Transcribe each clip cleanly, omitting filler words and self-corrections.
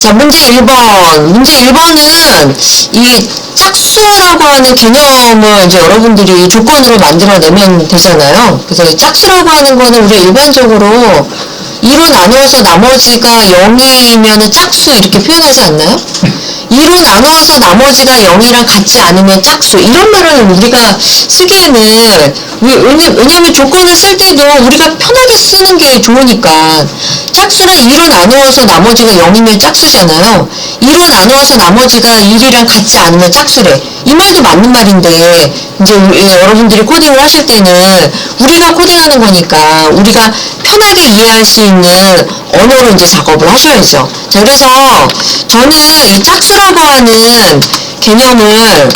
자, 문제 1번. 문제 1번은 이 짝수라고 하는 개념을 이제 여러분들이 조건으로 만들어내면 되잖아요. 그래서 이 짝수라고 하는 거는 우리 일반적으로 2로 나누어서 나머지가 0이면은 짝수 이렇게 표현하지 않나요? 2로 나누어서 나머지가 0이랑 같지 않으면 짝수, 이런 말을 우리가 쓰기에는 왜냐면 조건을 쓸 때도 우리가 편하게 쓰는 게 좋으니까. 짝수랑 2로 나누어서 나머지가 0이면 짝수잖아요. 2로 나누어서 나머지가 1이랑 같지 않으면 짝수래. 이 말도 맞는 말인데 이제 여러분들이 코딩을 하실 때는 우리가 코딩하는 거니까 우리가 편하게 이해할 수 있는 언어로 이제 작업을 하셔야죠. 자, 그래서 저는 이 짝수라고 하는 개념을,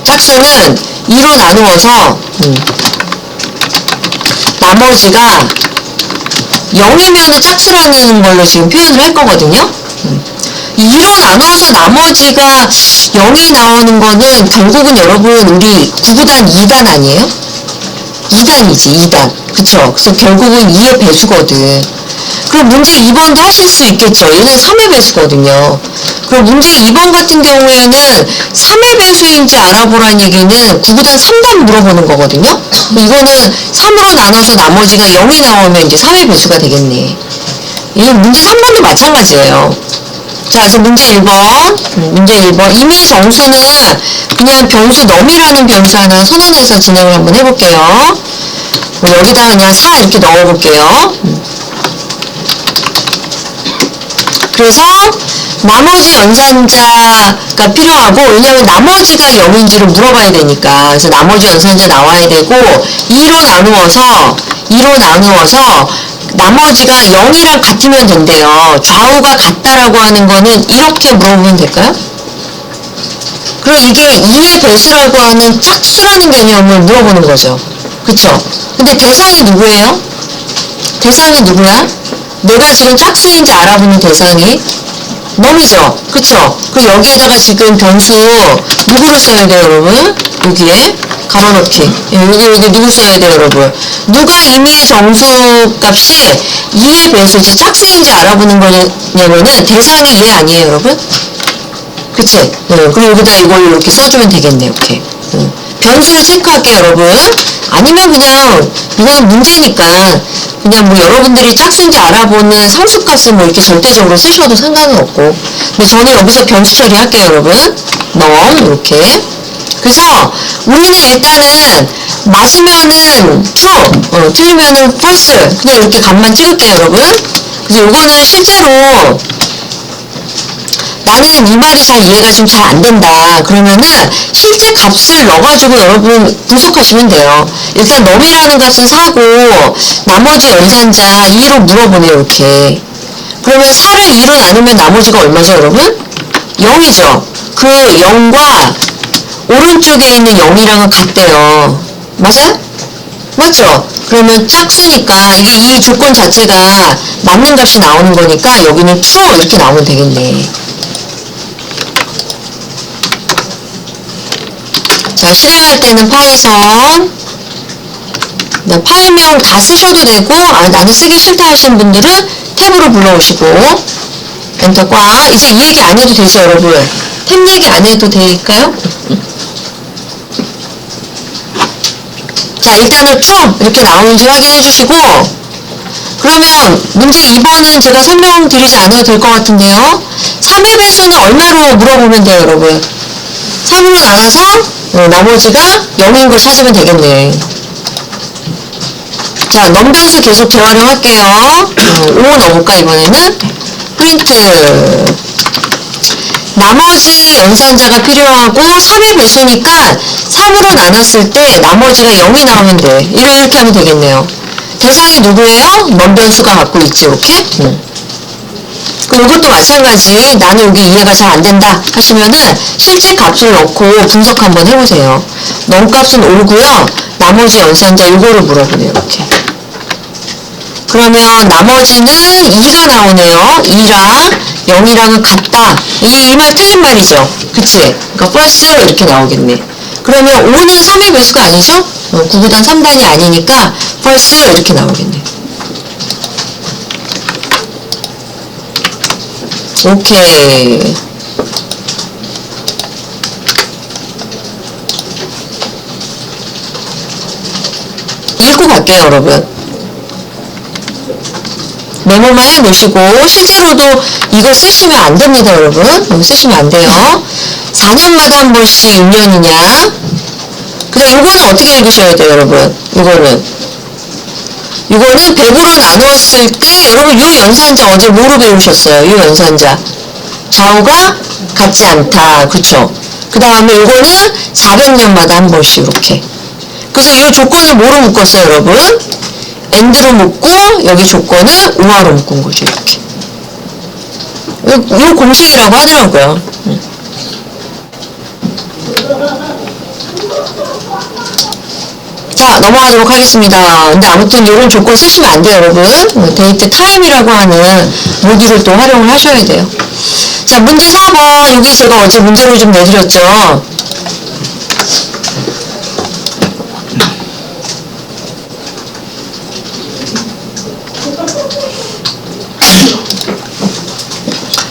짝수는 2로 나누어서 나머지가 0이면은 짝수라는 걸로 지금 표현을 할 거거든요. 2로 나누어서 나머지가 0이 나오는 거는 결국은 여러분 우리 9구단 2단 아니에요? 2단이지, 2단. 그쵸? 그래서 결국은 2의 배수거든. 그럼 문제 2번도 하실 수 있겠죠? 얘는 3의 배수거든요. 그럼 문제 2번 같은 경우에는 3의 배수인지 알아보라는 얘기는 9구단 3단 물어보는 거거든요. 이거는 3으로 나눠서 나머지가 0이 나오면 이제 3의 배수가 되겠네. 이건 문제 3번도 마찬가지예요. 자, 그래서 문제 1번. 문제 1번. 임의 정수는 그냥 변수 넘이라는 변수 하나 선언해서 진행을 한번 해볼게요. 여기다가 그냥 4 이렇게 넣어볼게요. 그래서 나머지 연산자가 필요하고, 왜냐면 나머지가 0인지를 물어봐야 되니까. 그래서 나머지 연산자 나와야 되고, 2로 나누어서 나머지가 0이랑 같으면 된대요. 좌우가 같다라고 하는 거는 이렇게 물어보면 될까요? 그럼 이게 2의 배수라고 하는 짝수라는 개념을 물어보는 거죠. 그쵸? 근데 대상이 누구예요? 대상이 누구야? 내가 지금 짝수인지 알아보는 대상이 넘이죠? 그쵸? 그럼 여기에다가 지금 변수 누구를 써야 돼요, 여러분? 여기에 가로넣기. 여기 누구 써야 돼요, 여러분? 누가 임의의 정수 값이 2의 배수지 짝수인지 알아보는 거냐면은 대상이 얘 아니에요, 여러분? 그치? 그리고 여기다 이걸 이렇게 써주면 되겠네, 이렇게. 변수를 체크할게요, 여러분. 아니면 그냥 이거는 문제니까 그냥 뭐 여러분들이 짝수인지 알아보는 상수값을 뭐 이렇게 절대적으로 쓰셔도 상관은 없고, 근데 저는 여기서 변수 처리할게요, 여러분. 넘 이렇게. 그래서 우리는 일단은 맞으면은 true, 틀리면은 false, 그냥 이렇게 값만 찍을게요, 여러분. 그래서 이거는 실제로 나는 이 말이 잘 이해가 좀 잘 안 된다. 그러면은 실제 값을 넣어가지고 여러분 분석하시면 돼요. 일단 넘이라는 값은 4고 나머지 연산자 2로 물어보네요, 이렇게. 그러면 4를 2로 나누면 나머지가 얼마죠, 여러분? 0이죠. 그 0과 오른쪽에 있는 0이랑은 같대요. 맞아요? 맞죠? 그러면 짝수니까 이게 이 조건 자체가 맞는 값이 나오는 거니까 여기는 true 이렇게 나오면 되겠네. 자, 실행할 때는 파이썬, 파일명 다 쓰셔도 되고, 나는 쓰기 싫다 하시는 분들은 탭으로 불러오시고, 엔터 꽉. 이제 이 얘기 안 해도 되죠, 여러분? 탭 얘기 안 해도 될까요? 자, 일단은 true 이렇게 나오는지 확인해 주시고, 그러면 문제 2번은 제가 설명드리지 않아도 될 것 같은데요. 3의 배수는 얼마로 물어보면 돼요, 여러분? 3으로 나눠서 나머지가 0인 걸 찾으면 되겠네. 자, 넘변수 계속 재활용할게요. 5 넣어볼까, 이번에는? 프린트. 나머지 연산자가 필요하고 3의 배수니까 3으로 나눴을 때 나머지가 0이 나오면 돼. 이렇게 하면 되겠네요. 대상이 누구예요? 넘변수가 갖고 있지, 이렇게? 그럼 이것도 마찬가지. 나는 여기 이해가 잘 안 된다 하시면은 실제 값을 넣고 분석 한번 해보세요. 넘값은 5고요. 나머지 연산자 이거를 물어보네요, 이렇게. 그러면 나머지는 2가 나오네요. 2랑 0이랑은 같다. 이 말 틀린 말이죠. 그치? 그러니까 false 이렇게 나오겠네. 그러면 5는 3의 배수가 아니죠? 9구단 3단이 아니니까 false 이렇게 나오겠네. 오케이. 읽고 갈게요, 여러분. 메모만 해 놓으시고, 실제로도 이거 쓰시면 안 됩니다, 여러분. 이거 쓰시면 안 돼요. 4년마다 한 번씩 6년이냐. 그래서 요거는 어떻게 읽으셔야 돼요, 여러분? 요거는 100으로 나누었을 때, 여러분, 요 연산자 어제 뭐로 배우셨어요? 요 연산자. 좌우가 같지 않다. 그쵸? 그 다음에 요거는 400년마다 한 번씩, 이렇게. 그래서 이 조건을 뭐로 묶었어요, 여러분? AND로 묶고, 여기 조건을 OR로 묶은 거죠, 이렇게. 요 공식이라고 하더라고요. 자, 넘어가도록 하겠습니다. 근데 아무튼 이런 조건 쓰시면 안 돼요, 여러분. 데이트 타임이라고 하는 모듈을 또 활용을 하셔야 돼요. 자, 문제 4번. 여기 제가 어제 문제를 좀 내드렸죠.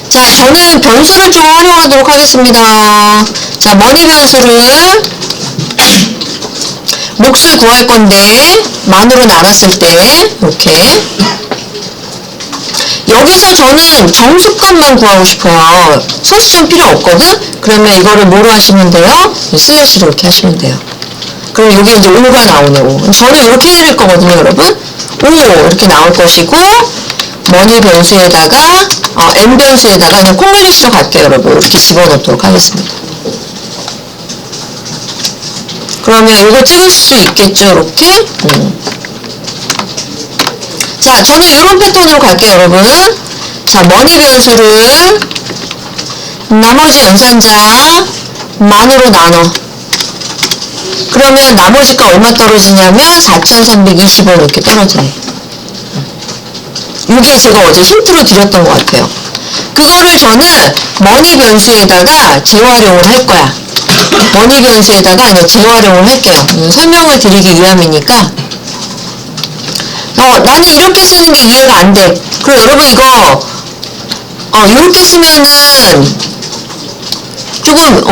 자, 저는 변수를 좀 활용하도록 하겠습니다. 자, 머니 변수를 몫을 구할 건데 만으로 나눴을 때 이렇게 여기서 저는 정수값만 구하고 싶어요. 소수점 필요 없거든? 그러면 이거를 뭐로 하시면 돼요? 슬래시로 이렇게 하시면 돼요. 그럼 여기 이제 5가 나오네, 5. 저는 이렇게 해드릴 거거든요, 여러분. 5 이렇게 나올 것이고 머니 변수에다가 n 변수에다가 그냥 콩글리시로 갈게요, 여러분. 이렇게 집어넣도록 하겠습니다. 그러면 이거 찍을 수 있겠죠, 이렇게. 자, 저는 이런 패턴으로 갈게요, 여러분. 자, 머니 변수를 나머지 연산자 만으로 나눠. 그러면 나머지가 얼마 떨어지냐면 4,320원 이렇게 떨어지네. 이게 제가 어제 힌트로 드렸던 것 같아요. 그거를 저는 머니 변수에다가 재활용을 할 거야. 머니 변수에다가 그냥 재활용을 할게요. 설명을 드리기 위함이니까. 나는 이렇게 쓰는 게 이해가 안 돼. 그럼 여러분 이거 이렇게 쓰면은 조금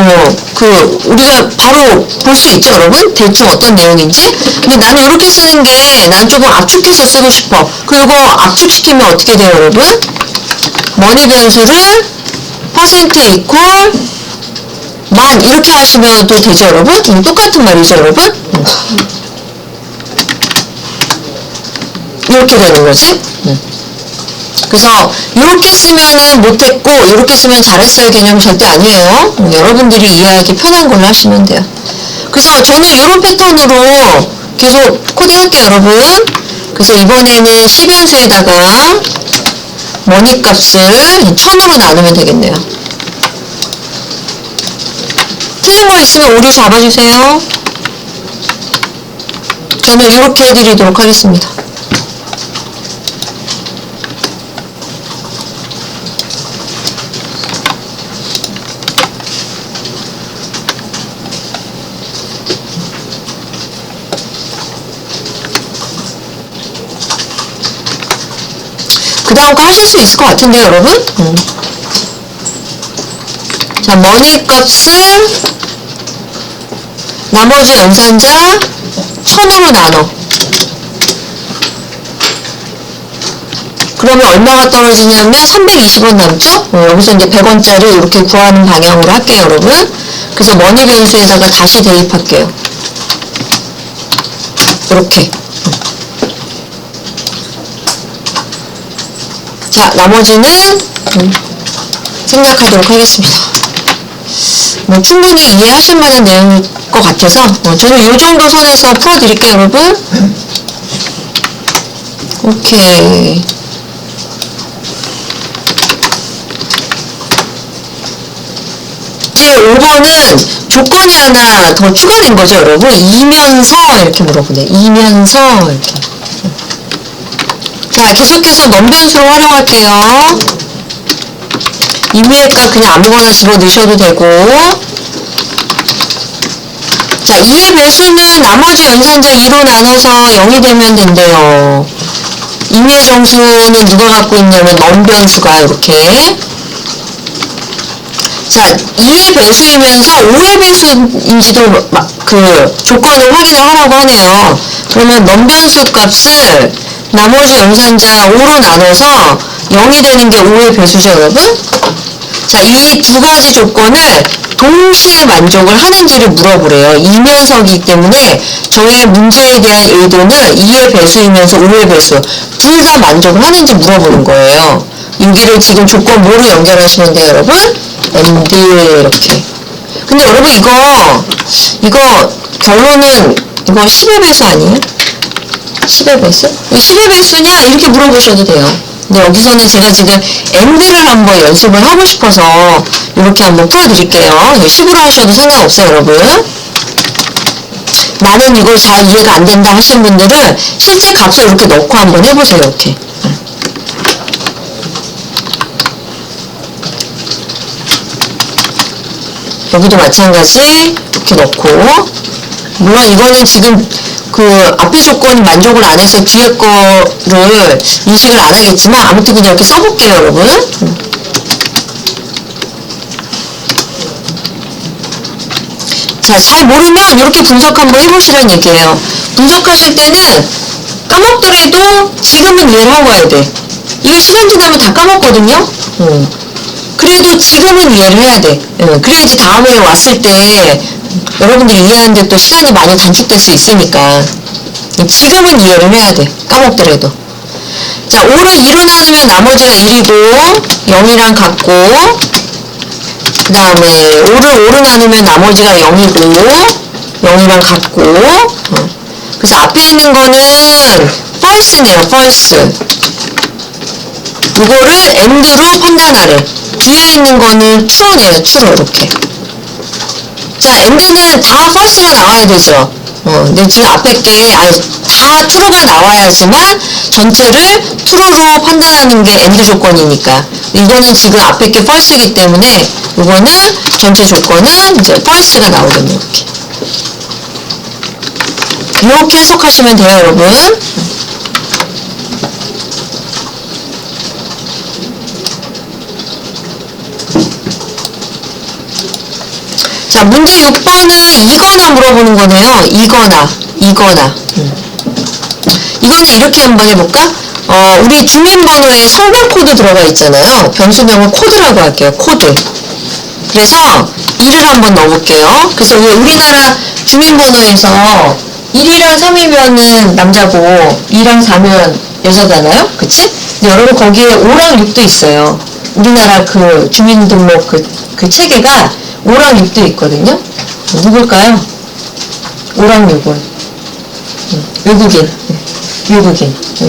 우리가 바로 볼 수 있죠, 여러분? 대충 어떤 내용인지. 근데 나는 이렇게 쓰는 게 난 조금 압축해서 쓰고 싶어. 그리고 압축시키면 어떻게 돼요, 여러분? 머니 변수를 퍼센트 이퀄 만 이렇게 하시면 또 되죠, 여러분? 똑같은 말이죠, 여러분? 이렇게 되는 거지. 그래서 이렇게 쓰면은 못했고 이렇게 쓰면 잘했어요 개념이 절대 아니에요. 여러분들이 이해하기 편한 걸로 하시면 돼요. 그래서 저는 이런 패턴으로 계속 코딩할게요, 여러분. 그래서 이번에는 C변수에다가 머니 값을 1000으로 나누면 되겠네요. 틀린 거 있으면 오류 잡아주세요. 저는 이렇게 해드리도록 하겠습니다. 그 다음 거 하실 수 있을 것 같은데요, 여러분? 자, 머니 값을 나머지 연산자 1000으로 나눠. 그러면 얼마가 떨어지냐면 320원 남죠? 여기서 이제 100원짜리 이렇게 구하는 방향으로 할게요, 여러분. 그래서 머니 변수에다가 다시 대입할게요. 이렇게. 자, 나머지는 생략하도록 하겠습니다. 뭐 충분히 이해하실 만한 내용일 것 같아서 저는 이 정도 선에서 풀어드릴게요, 여러분. 오케이. 이제 5번은 조건이 하나 더 추가된 거죠, 여러분. 이면서 이렇게 물어보네. 이면서 이렇게. 자, 계속해서 넘변수로 활용할게요. 임의의 값 그냥 아무거나 집어넣으셔도 되고. 자, 2의 배수는 나머지 연산자 2로 나눠서 0이 되면 된대요. 임의의 정수는 누가 갖고 있냐면 넘변수가 이렇게. 자, 2의 배수이면서 5의 배수인지도 그 조건을 확인을 하라고 하네요. 그러면 넘변수 값을 나머지 연산자 5로 나눠서 0이 되는 게 5의 배수죠, 여러분? 자, 이 두 가지 조건을 동시에 만족을 하는지를 물어보래요. 이면서이기 때문에 저희의 문제에 대한 의도는 2의 배수이면서 5의 배수 둘 다 만족을 하는지 물어보는 거예요. 여기를 지금 조건 뭐로 연결하시면 돼요, 여러분? and 이렇게. 근데 여러분 이거 결론은 이거 10의 배수 아니에요? 10의 배수? 10의 배수냐? 이렇게 물어보셔도 돼요. 근데 여기서는 제가 지금 and를 한번 연습을 하고 싶어서 이렇게 한번 풀어드릴게요. 10으로 하셔도 상관없어요, 여러분. 나는 이거 잘 이해가 안 된다 하시는 분들은 실제 값을 이렇게 넣고 한번 해보세요, 이렇게. 여기도 마찬가지 이렇게 넣고, 물론 이거는 지금 그 앞에 조건이 만족을 안 해서 뒤에 거를 인식을 안 하겠지만 아무튼 그냥 이렇게 써볼게요, 여러분. 자, 잘 모르면 이렇게 분석 한번 해보시라는 얘기예요. 분석하실 때는 까먹더라도 지금은 이해를 하고 와야 돼. 이거 시간 지나면 다 까먹거든요. 그래도 지금은 이해를 해야 돼. 그래야지 다음에 왔을 때 여러분들이 이해하는데 또 시간이 많이 단축될 수 있으니까 지금은 이해를 해야 돼. 까먹더라도. 자, 5를 2로 나누면 나머지가 1이고 0이랑 같고, 그 다음에 5를 5로 나누면 나머지가 0이고 0이랑 같고, 그래서 앞에 있는 거는 false네요. false. 이거를 and로 판단하래. 뒤에 있는 거는 true네요. true. 이렇게. 자, and는 다 false가 나와야 되죠. 근데 지금 앞에 게 다 true가 나와야지만 전체를 true로 판단하는 게 and 조건이니까. 이거는 지금 앞에 게 false이기 때문에 이거는 전체 조건은 이제 false가 나오겠네요. 이렇게. 이렇게 해석하시면 돼요, 여러분. 자, 문제 6번은 이거나 물어보는 거네요. 이거나. 이거는 이렇게 한번 해볼까? 우리 주민번호에 성별 코드 들어가 있잖아요. 변수명은 코드라고 할게요. 코드. 그래서 1을 한번 넣어볼게요. 그래서 우리나라 주민번호에서 1이랑 3이면은 남자고 2랑 4면 여자잖아요. 그치? 근데 여러분 거기에 5랑 6도 있어요. 우리나라 그 주민등록 그 체계가 5랑 6도 있거든요. 누굴까요? 5랑 6은 외국인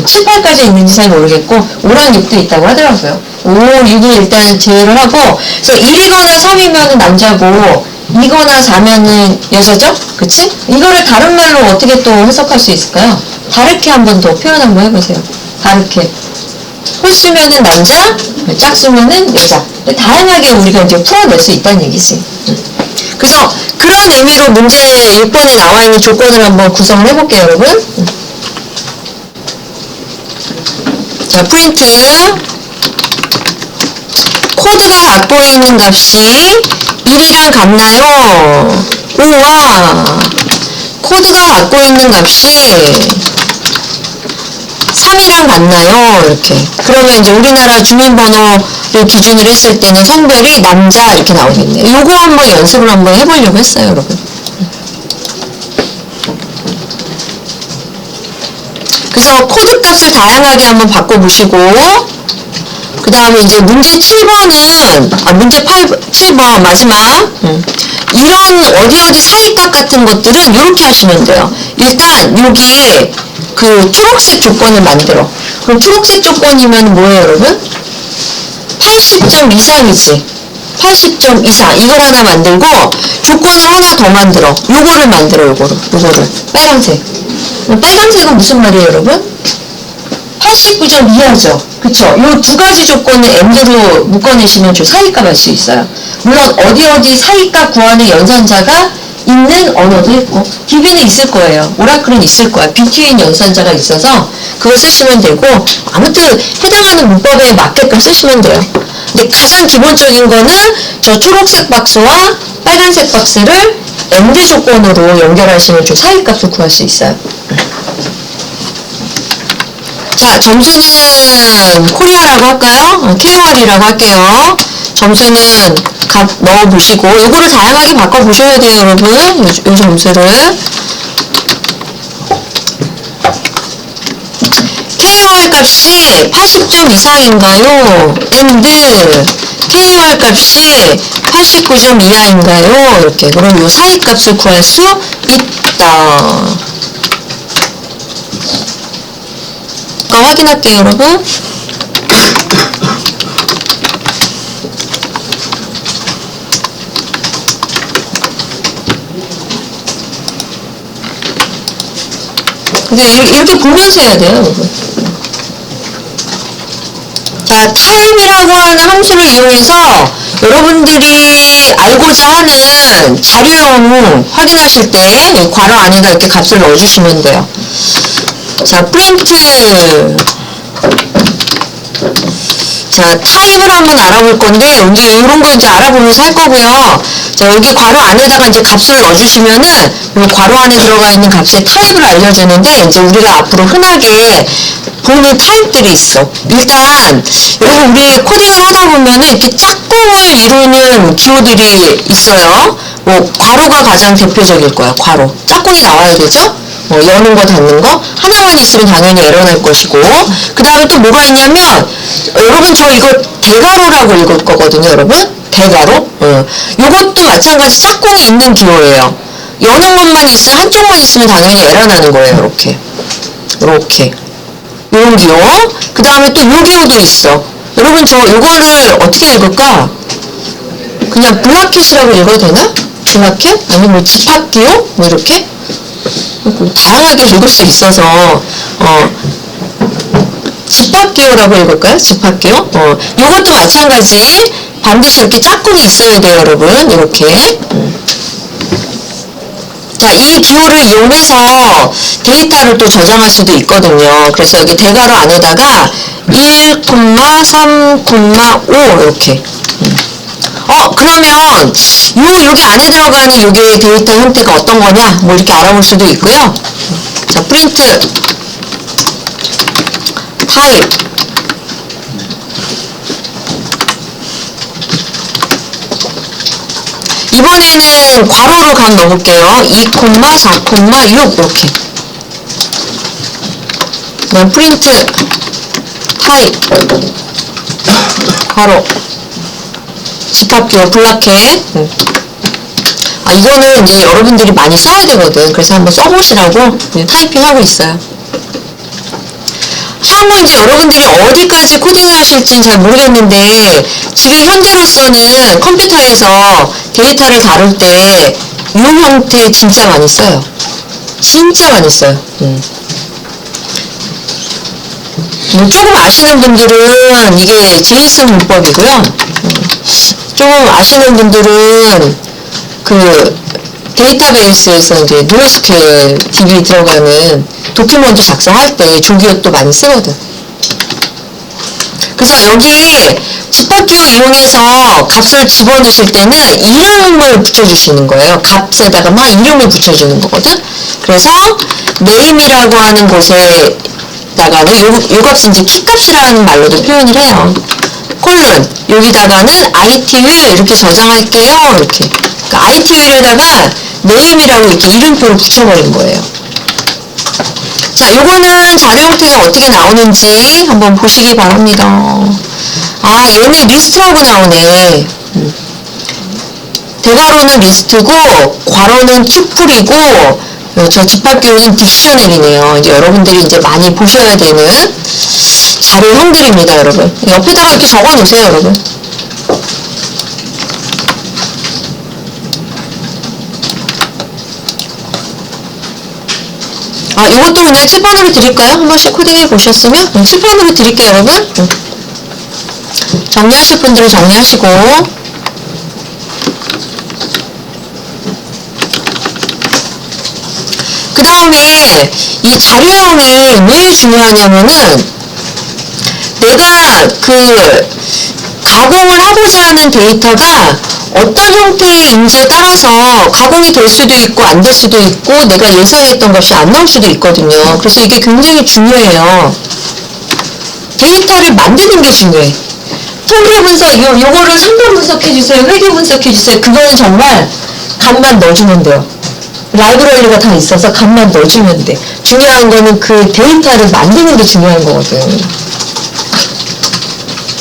7, 8까지 있는지 잘 모르겠고 5랑 6도 있다고 하더라고요. 5, 6은 일단 제외를 하고, 그래서 1이거나 3이면 남자고 2거나 4면은 여자죠? 그치? 이거를 다른 말로 어떻게 또 해석할 수 있을까요? 다르게 한번 더 표현 한번 해보세요. 다르게. 홀수면은 남자, 짝수면은 여자. 다양하게 우리가 이제 풀어낼 수 있다는 얘기지. 그래서 그런 의미로 문제 6번에 나와 있는 조건을 한번 구성을 해볼게요, 여러분. 자, 프린트. 코드가 갖고 있는 값이 1이랑 같나요? 우와. 코드가 갖고 있는 값이 3이랑 같나요? 이렇게. 그러면 이제 우리나라 주민번호를 기준으로 했을 때는 성별이 남자 이렇게 나오겠네요. 요거 한번 연습을 한번 해보려고 했어요, 여러분. 그래서 코드 값을 다양하게 한번 바꿔보시고, 그 다음에 이제 문제 7번은, 문제 7번 마지막. 이런 어디 사이값 같은 것들은 이렇게 하시면 돼요. 일단 여기 그 초록색 조건을 만들어. 그럼 초록색 조건이면 뭐예요, 여러분? 80점 이상이지. 80점 이상. 이걸 하나 만들고 조건을 하나 더 만들어. 요거를 만들어, 요거를. 빨간색. 빨간색은 무슨 말이에요, 여러분? 89점 이하죠. 그쵸? 요 두 가지 조건을 and로 묶어내시면 저 사이값 알 수 있어요. 물론 어디 사이값 구하는 연산자가 있는 언어도 있고, 기계는 있을 거예요. 오라클은 있을 거야. between 연산자가 있어서 그거 쓰시면 되고, 아무튼 해당하는 문법에 맞게끔 쓰시면 돼요. 근데 가장 기본적인 거는 저 초록색 박스와 빨간색 박스를 AND 조건으로 연결하시면 좀 사이값을 구할 수 있어요. 자, 점수는 코리아라고 할까요? KOR이라고 할게요. 점수는 값 넣어보시고, 요거를 다양하게 바꿔보셔야 돼요, 여러분. 요 점수를. KOR 값이 80점 이상인가요? AND KOR 값이 89점 이하인가요? 이렇게. 그럼 요 사이 값을 구할 수 있다. 확인할게요, 여러분. 근데 이렇게 보면서 해야 돼요, 여러분. 자, 타임이라고 하는 함수를 이용해서 여러분들이 알고자 하는 자료형 확인하실 때 이 괄호 안에다 이렇게 값을 넣어주시면 돼요. 자, 프린트. 자, 타임을 한번 알아볼 건데, 여기 이런 거 이제 알아보면서 할 거고요. 자, 여기 괄호 안에다가 이제 값을 넣어주시면은, 이 괄호 안에 들어가 있는 값의 타입을 알려주는데, 이제 우리가 앞으로 흔하게 보는 타입들이 있어. 일단, 여러분, 우리 코딩을 하다 보면은 이렇게 짝꿍을 이루는 기호들이 있어요. 뭐, 괄호가 가장 대표적일 거야, 괄호. 짝꿍이 나와야 되죠? 여는 거 닫는 거 하나만 있으면 당연히 에러 날 것이고, 그 다음에 또 뭐가 있냐면, 여러분 저 이거 대괄호라고 읽을 거거든요, 여러분. 대괄호. 요것도 마찬가지 짝꿍이 있는 기호예요. 여는 것만 있으면 한쪽만 있으면 당연히 에러 나는 거예요. 이렇게 요런 기호. 그 다음에 또 요 기호도 있어. 여러분 저 요거를 어떻게 읽을까? 그냥 블라켓이라고 읽어도 되나? 블라켓? 아니면 뭐 집합기호? 뭐 이렇게? 다양하게 읽을 수 있어서 집합기호라고 읽을까요? 집합기호? 요것도 마찬가지 반드시 이렇게 짝꿍이 있어야 돼요, 여러분. 이렇게. 자, 이 기호를 이용해서 데이터를 또 저장할 수도 있거든요. 그래서 여기 대괄호 안에다가 1, 3, 5 이렇게. 그러면 여기 안에 들어가는 요게 데이터 형태가 어떤 거냐? 뭐 이렇게 알아볼 수도 있고요. 자, 프린트 타입 이번에는 괄호로 값 넣어볼게요. 2, 4, 6 이렇게. 그다음 프린트 타입 괄호 집합기호 블라켓. 이거는 이제 여러분들이 많이 써야 되거든. 그래서 한번 써보시라고 그냥 타이핑하고 있어요. 향후 이제 여러분들이 어디까지 코딩을 하실지는 잘 모르겠는데, 지금 현재로서는 컴퓨터에서 데이터를 다룰 때 이 형태 진짜 많이 써요. 진짜 많이 써요. 조금 아시는 분들은 이게 제이슨 문법이고요. 좀 아시는 분들은 그 데이터베이스에서 이제 노에스큐엘 DB 들어가는 도큐먼트 작성할 때 조기호도 많이 쓰거든. 그래서 여기에 집합기호 이용해서 값을 집어넣으실 때는 이름을 붙여주시는 거예요. 값에다가 막 이름을 붙여주는 거거든. 그래서 name이라고 하는 곳에다가는 요 값은 이제 키값이라는 말로도 표현을 해요. 콜론 여기다가는 IT율 이렇게 저장할게요. 이렇게. 그러니까 IT율에다가 name이라고 이렇게 이름표를 붙여버린 거예요. 자, 요거는 자료 형태가 어떻게 나오는지 한번 보시기 바랍니다. 얘네 리스트라고 나오네. 대괄호는 리스트고, 괄호는 튜플이고, 저 집합기호는 딕셔너리네요. 이제 여러분들이 이제 많이 보셔야 되는 자료형들입니다, 여러분. 옆에다가 이렇게 적어 놓으세요, 여러분. 이것도 그냥 칠판으로 드릴까요? 한 번씩 코딩해 보셨으면? 칠판으로 드릴게요, 여러분. 정리하실 분들은 정리하시고. 그 다음에 이 자료형이 왜 중요하냐면은, 내가 그 가공을 하고자 하는 데이터가 어떤 형태인지에 따라서 가공이 될 수도 있고 안 될 수도 있고 내가 예상했던 것이 안 나올 수도 있거든요. 그래서 이게 굉장히 중요해요. 데이터를 만드는 게 중요해. 통계 분석, 요거를 상담 분석해주세요. 회계 분석해주세요. 그거는 정말 값만 넣어주면 돼요. 라이브러리가 다 있어서 값만 넣어주면 돼. 중요한 거는 그 데이터를 만드는 게 중요한 거거든.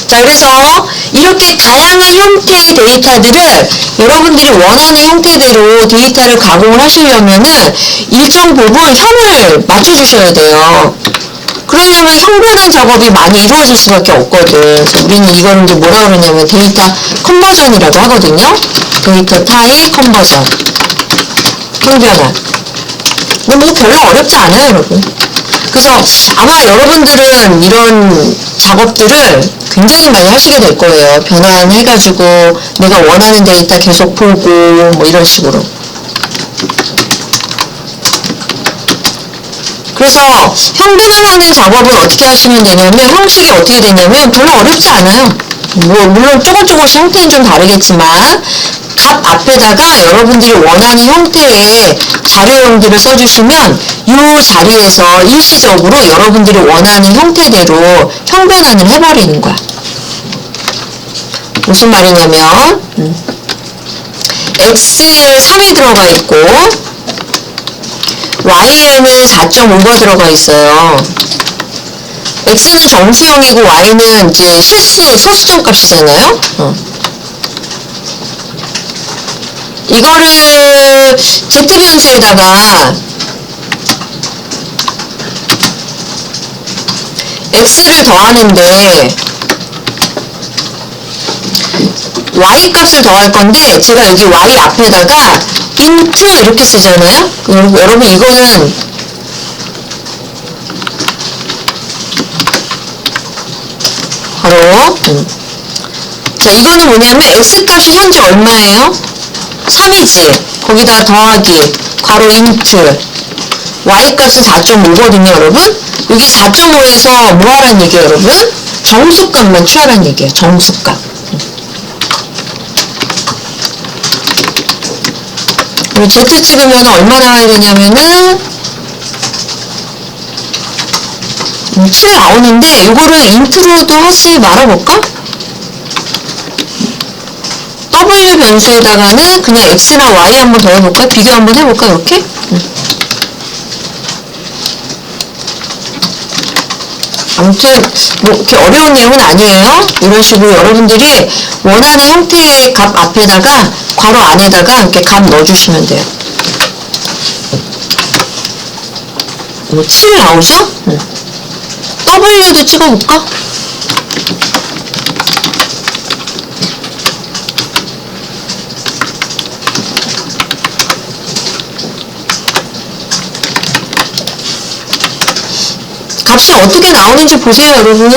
자, 그래서 이렇게 다양한 형태의 데이터들을 여러분들이 원하는 형태대로 데이터를 가공을 하시려면은 일정 부분 형을 맞춰주셔야 돼요. 그러려면 형변환 작업이 많이 이루어질 수밖에 없거든. 그래서 우리는 이거를 이제 뭐라 그러냐면 데이터 컨버전이라고 하거든요. 데이터 타입 컨버전. 형변환. 근데 뭐 별로 어렵지 않아요, 여러분. 그래서 아마 여러분들은 이런 작업들을 굉장히 많이 하시게 될 거예요. 변환해가지고 내가 원하는 데이터 계속 보고 뭐 이런 식으로. 그래서 형변환하는 작업을 어떻게 하시면 되냐면 형식이 어떻게 되냐면 별로 어렵지 않아요. 뭐 물론 조금씩 형태는 좀 다르겠지만 값 앞에다가 여러분들이 원하는 형태의 자료형들을 써주시면 이 자리에서 일시적으로 여러분들이 원하는 형태대로 형변환을 해버리는 거야. 무슨 말이냐면 X에 3이 들어가 있고 Y에는 4.5가 들어가 있어요. X는 정수형이고 Y는 이제 소수점 값이잖아요. 이거를 Z변수에다가 X를 더하는데 Y 값을 더할 건데 제가 여기 Y 앞에다가 int 이렇게 쓰잖아요. 여러분 이거는 바로 자 이거는 뭐냐면 X 값이 현재 얼마예요? 3이지. 거기다 더하기 괄호 int Y 값은 4.5거든요 여러분. 여기 4.5에서 뭐 하란 얘기예요 여러분? 정수값만 취하란 얘기예요. 정수값. 그리고 Z 찍으면 얼마 나와야 되냐면은 7 나오는데 이거를 int로도 하지 말아볼까? W 변수에다가는 그냥 X랑 Y 한번 더해볼까? 비교 한번 해볼까? 이렇게? 아무튼 뭐 이렇게 어려운 내용은 아니에요. 이런 식으로 여러분들이 원하는 형태의 값 앞에다가 괄호 안에다가 이렇게 값 넣어주시면 돼요. 7 나오죠? W도 찍어볼까? 값이 어떻게 나오는지 보세요, 여러분.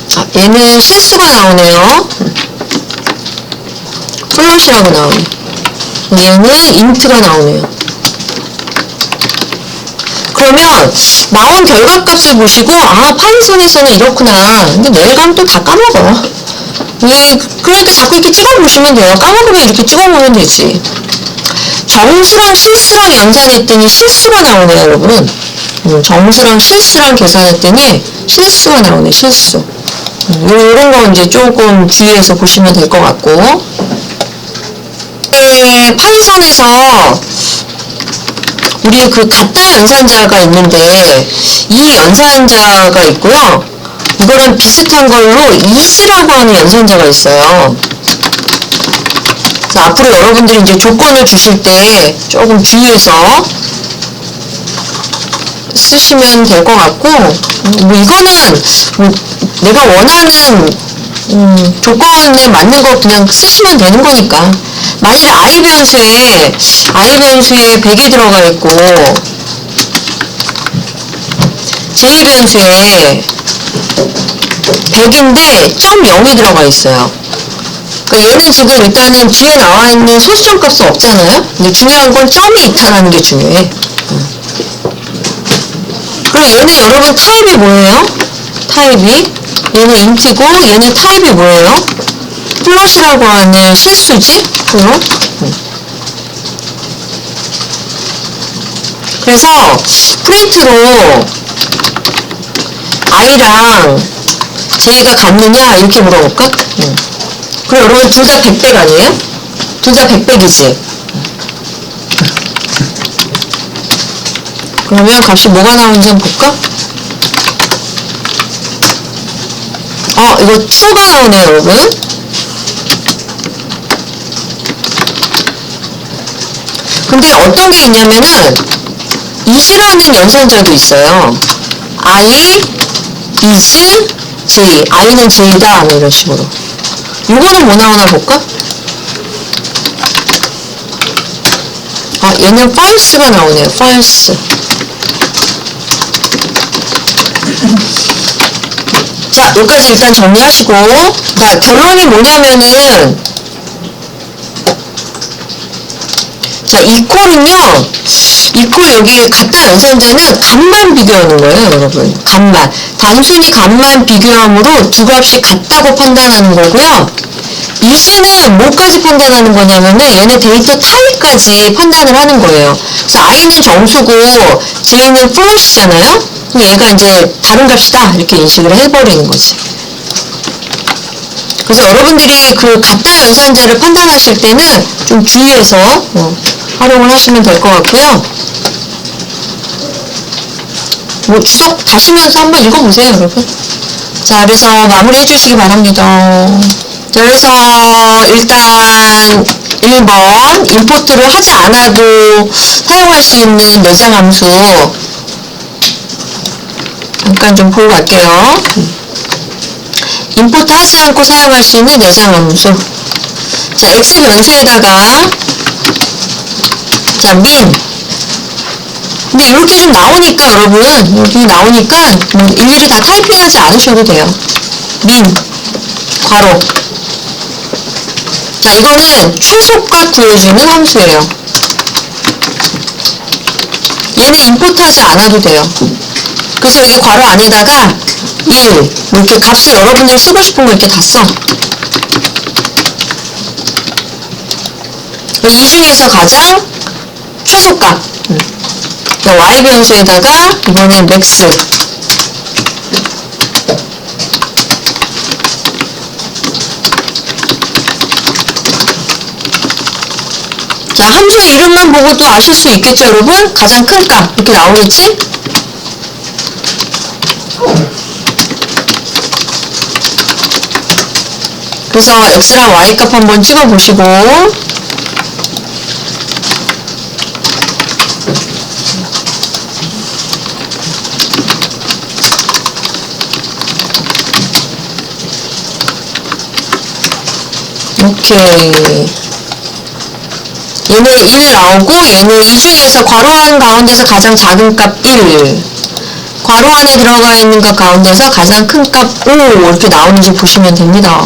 자, 얘는 실수가 나오네요. 플롯이라고 나오네. 얘는 int가 나오네요. 그러면 나온 결과값을 보시고 아 파이썬에서는 이렇구나. 근데 내일 가면 또 다 까먹어. 그러니까 자꾸 이렇게 찍어보시면 돼요. 까먹으면 이렇게 찍어보면 되지. 정수랑 실수랑 연산했더니 실수가 나오네요 여러분. 정수랑 실수랑 계산했더니 실수가 나오네. 실수. 이런 거 이제 조금 주의해서 보시면 될 것 같고. 파이썬에서 우리 그 같다 연산자가 있는데 이 연산자가 있고요. 이거랑 비슷한 걸로 is라고 하는 연산자가 있어요. 그래서 앞으로 여러분들이 이제 조건을 주실 때 조금 주의해서 쓰시면 될 것 같고, 뭐 이거는 뭐 내가 원하는 조건에 맞는 거 그냥 쓰시면 되는 거니까. 만일 I 변수에 100이 들어가 있고 J 변수에 100인데 0.0이 들어가 있어요. 그러니까 얘는 지금 일단은 뒤에 나와 있는 소수점 값은 없잖아요. 근데 중요한 건 점이 있다라는 게 중요해. 그리고 얘는 여러분 타입이 뭐예요? 타입이 얘는 인트고 얘는 타입이 뭐예요? 플롯이라고 하는 실수지? 플롯. 그래서 프린트로 i랑 j가 같느냐 이렇게 물어볼까? 그럼 여러분 둘 다 100백 아니에요? 둘 다 100백이지? 그러면 값이 뭐가 나오는지 한번 볼까? 이거 2가 나오네요, 여러분. 근데 어떤 게 있냐면은 is라는 연산자도 있어요. I, is, j. i는 j다. 뭐 이런 식으로. 이거는 뭐 나오나 볼까? 얘는 false가 나오네요. false. 자, 여기까지 일단 정리하시고, 자, 결론이 뭐냐면은, 자, equal은요, equal 여기 같다 연산자는 값만 비교하는 거예요, 여러분. 값만. 단순히 값만 비교함으로 두 값이 같다고 판단하는 거고요. is는 뭐까지 판단하는 거냐면은 얘네 데이터 타입까지 판단을 하는 거예요. 그래서 i는 정수고 j는 플롯이잖아요. 그럼 얘가 이제 다른 값이다 이렇게 인식을 해버리는 거지. 그래서 여러분들이 그 같다 연산자를 판단하실 때는 좀 주의해서 활용을 하시면 될 것 같고요. 뭐 주석 다시면서 한번 읽어보세요, 여러분. 자, 그래서 마무리 해주시기 바랍니다. 자, 그래서 일단 1번 임포트를 하지 않아도 사용할 수 있는 내장 함수 잠깐 좀 보고 갈게요. 임포트 하지 않고 사용할 수 있는 내장 함수. 자, x 변수에다가 자, min. 근데 이렇게 좀 나오니까 여러분 여기 나오니까 뭐 일일이 다 타이핑하지 않으셔도 돼요. min 괄호. 자, 이거는 최소값 구해주는 함수예요. 얘는 임포트하지 않아도 돼요. 그래서 여기 괄호 안에다가 1 이렇게 값을 여러분들이 쓰고 싶은 거 이렇게 다 써. 이 중에서 가장 최소값. y 변수에다가 이번엔 max. 자, 함수의 이름만 보고도 아실 수 있겠죠, 여러분? 가장 큰 값 이렇게 나오겠지? 그래서 x랑 y 값 한번 찍어보시고 오케이. 얘는 1 나오고 얘는 이 중에서 괄호안 가운데서 가장 작은 값 1, 괄호 안에 들어가 있는 것 가운데서 가장 큰 값 5 이렇게 나오는지 보시면 됩니다.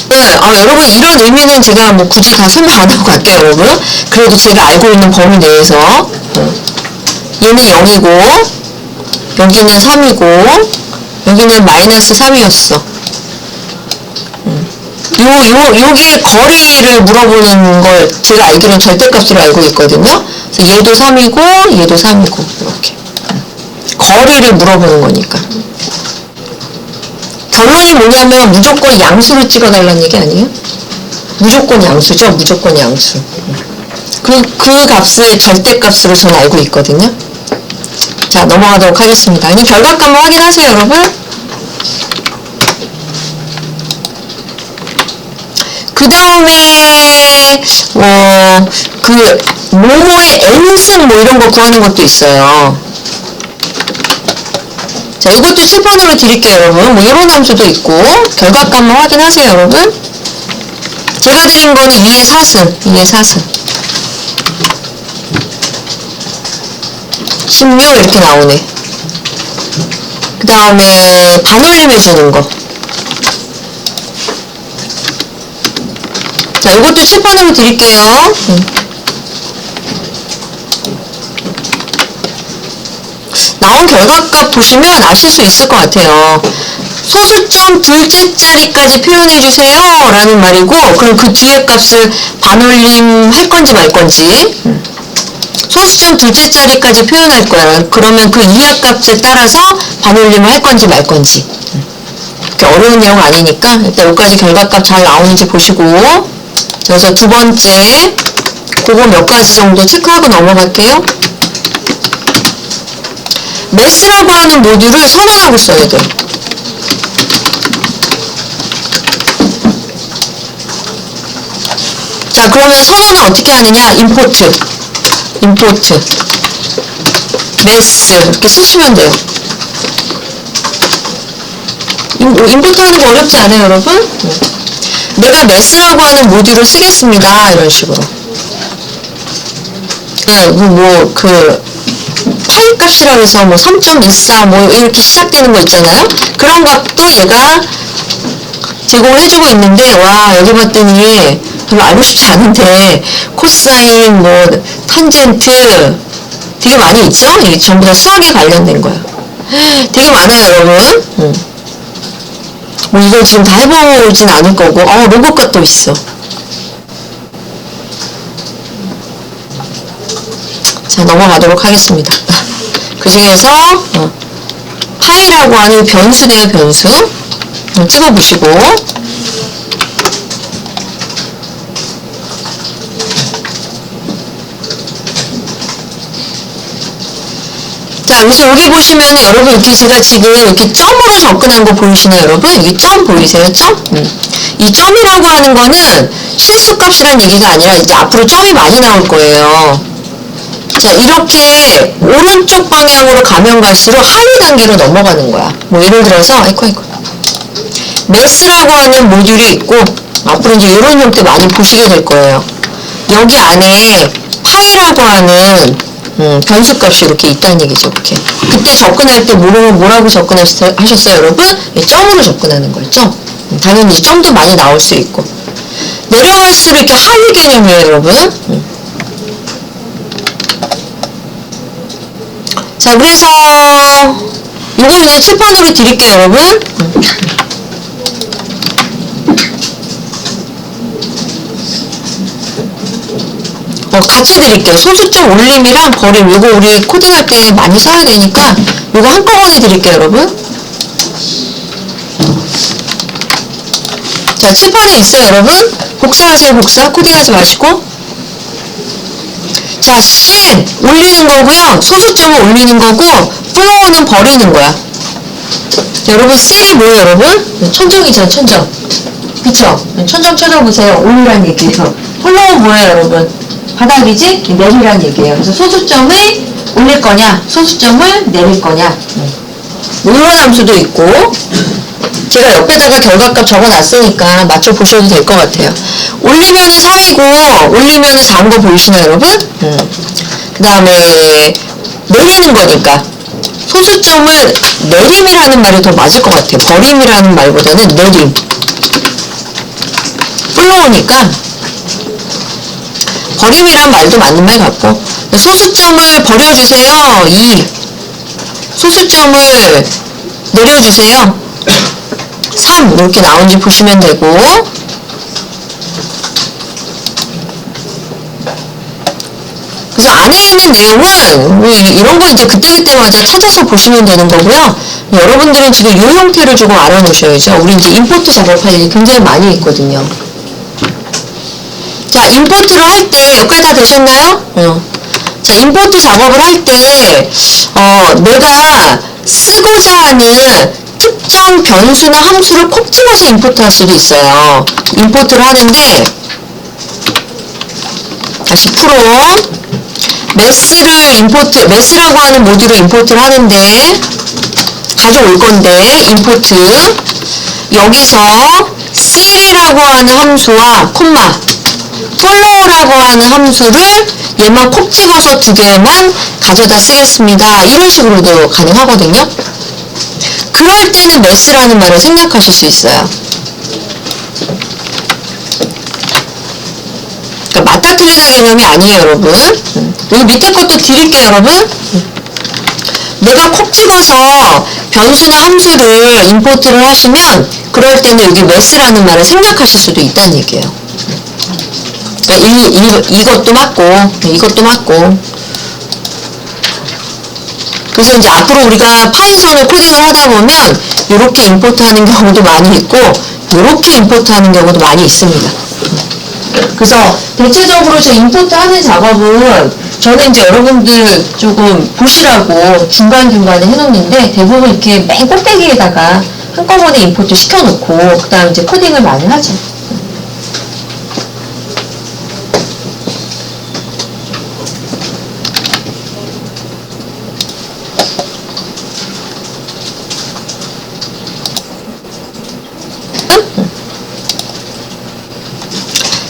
네, 여러분 이런 의미는 제가 뭐 굳이 다 설명 안 하고 갈게요, 여러분. 그래도 제가 알고 있는 범위 내에서 얘는 0이고 여기는 3이고 여기는 마이너스 3이었어. 요게 거리를 물어보는 걸 제가 알기로는 절대값으로 알고 있거든요. 그래서 얘도 3이고 얘도 3이고 이렇게 거리를 물어보는 거니까. 결론이 뭐냐면 무조건 양수를 찍어달라는 얘기 아니에요? 무조건 양수죠. 무조건 양수. 그 값의 절대값으로 저는 알고 있거든요. 자, 넘어가도록 하겠습니다. 그냥 결과값 한번 확인하세요, 여러분. 그 다음에 뭐뭐의 n승 뭐 이런 거 구하는 것도 있어요. 자, 이것도 7번으로 드릴게요, 여러분. 뭐 이런 함수도 있고 결과값만 확인하세요, 여러분. 제가 드린 거는 2의 4승 16 이렇게 나오네. 그 다음에 반올림 해주는 거. 자, 이것도 칠판으로 드릴게요. 나온 결과값 보시면 아실 수 있을 것 같아요. 소수점 둘째 자리까지 표현해주세요 라는 말이고, 그럼 그 뒤에 값을 반올림 할 건지 말 건지. 소수점 둘째 자리까지 표현할 거야. 그러면 그 이하 값에 따라서 반올림을 할 건지 말 건지. 그렇게 어려운 내용 아니니까 일단 여기까지 결과값 잘 나오는지 보시고, 그래서 두 번째 그거 몇 가지 정도 체크하고 넘어갈게요. 매스라고 하는 모듈을 선언하고 써야 돼. 자, 그러면 선언을 어떻게 하느냐? 임포트 매스 이렇게 쓰시면 돼요. 임포트 하는 거 어렵지 않아요, 여러분? 내가 매스라고 하는 모듈을 쓰겠습니다. 이런 식으로. 파일 값이라 해서 3.24 이렇게 시작되는 거 있잖아요. 그런 값도 얘가 제공을 해주고 있는데, 와, 여기 봤더니 별로 알고 싶지 않은데 코사인, 탄젠트 되게 많이 있죠? 이게 전부 다 수학에 관련된 거예요. 되게 많아요, 여러분. 이걸 지금 다 해보진 않을 거고, 로봇가 또 있어. 자, 넘어가도록 하겠습니다. 그 중에서 파이라고 하는 변수네요, 변수. 찍어보시고. 자, 그래서 여기 보시면 여러분 이렇게 제가 지금 이렇게 점으로 접근한 거 보이시나요, 여러분? 여기 점 보이세요, 점? 이 점이라고 하는 거는 실수값이란 얘기가 아니라 이제 앞으로 점이 많이 나올 거예요. 자, 이렇게 오른쪽 방향으로 가면 갈수록 하위 단계로 넘어가는 거야. 예를 들어서, 매스라고 하는 모듈이 있고, 앞으로 이제 이런 형태 많이 보시게 될 거예요. 여기 안에 파이라고 하는 변수값이 이렇게 있다는 얘기죠, 이렇게. 그때 접근할 때 뭐라고 접근하셨어요, 여러분? 점으로 접근하는 거예요, 점. 당연히 점도 많이 나올 수 있고. 내려갈수록 이렇게 하위 개념이에요, 여러분. 자, 그래서 이거 그냥 칠판으로 드릴게요, 여러분. 같이 드릴게요. 소수점 올림이랑 버림. 이거 우리 코딩할 때 많이 써야 되니까 이거 한꺼번에 드릴게요, 여러분. 자, 칠판에 있어요, 여러분. 복사하세요, 복사. 코딩하지 마시고. 자, 셀 올리는 거고요. 소수점을 올리는 거고, 플로어는 버리는 거야. 자, 여러분, 셀이 뭐예요, 여러분? 천정이잖아, 천정. 그쵸? 천정 찾아보세요. 올리란 얘기예요. 플로어 뭐예요, 여러분? 바닥이지? 내리란 얘기예요. 그래서 소수점을 올릴 거냐, 소수점을 내릴 거냐. 이런 함수도 있고, 제가 옆에다가 결과값 적어놨으니까 맞춰보셔도 될 것 같아요. 올리면은 3이고, 올리면은 4인 거 보이시나요, 여러분? 그 다음에, 내리는 거니까. 소수점을 내림이라는 말이 더 맞을 것 같아요. 버림이라는 말보다는 내림. 플로우니까, 버림이란 말도 맞는 말 같고, 소수점을 버려주세요. 2. 소수점을 내려주세요. 3. 이렇게 나온지 보시면 되고, 그래서 안에 있는 내용은 이런 거 이제 그때그때마다 찾아서 보시면 되는 거고요. 여러분들은 지금 이 형태를 조금 알아놓으셔야죠. 우리 이제 임포트 작업할 일이 굉장히 많이 있거든요. 자, 임포트를 할 때 여기까지 다 되셨나요? 자, 임포트 작업을 할 때 내가 쓰고자 하는 특정 변수나 함수를 콕 집어서 임포트 할 수도 있어요. 임포트를 하는데, 다시 풀어. 매스라고 하는 모듈을 임포트를 하는데, 가져올 건데, 임포트. 여기서 셀이라고 하는 함수와 콤마, 플로우라고 하는 함수를 얘만 콕 집어서 두 개만 가져다 쓰겠습니다. 이런 식으로도 가능하거든요. 그럴 때는 매스라는 말을 생략하실 수 있어요. 그러니까 맞다 틀리다 개념이 아니에요, 여러분. 여기 밑에 것도 드릴게요, 여러분. 내가 콕 집어서 변수나 함수를 임포트를 하시면 그럴 때는 여기 매스라는 말을 생략하실 수도 있다는 얘기예요. 그러니까 이것도 맞고 이것도 맞고. 그래서 이제 앞으로 우리가 파이썬을 코딩을 하다 보면 이렇게 임포트 하는 경우도 많이 있고 이렇게 임포트 하는 경우도 많이 있습니다. 그래서 대체적으로 저 임포트 하는 작업은 저는 이제 여러분들 조금 보시라고 중간중간에 해놓는데 대부분 이렇게 맨 꼭대기에다가 한꺼번에 임포트 시켜놓고 그 다음 이제 코딩을 많이 하죠.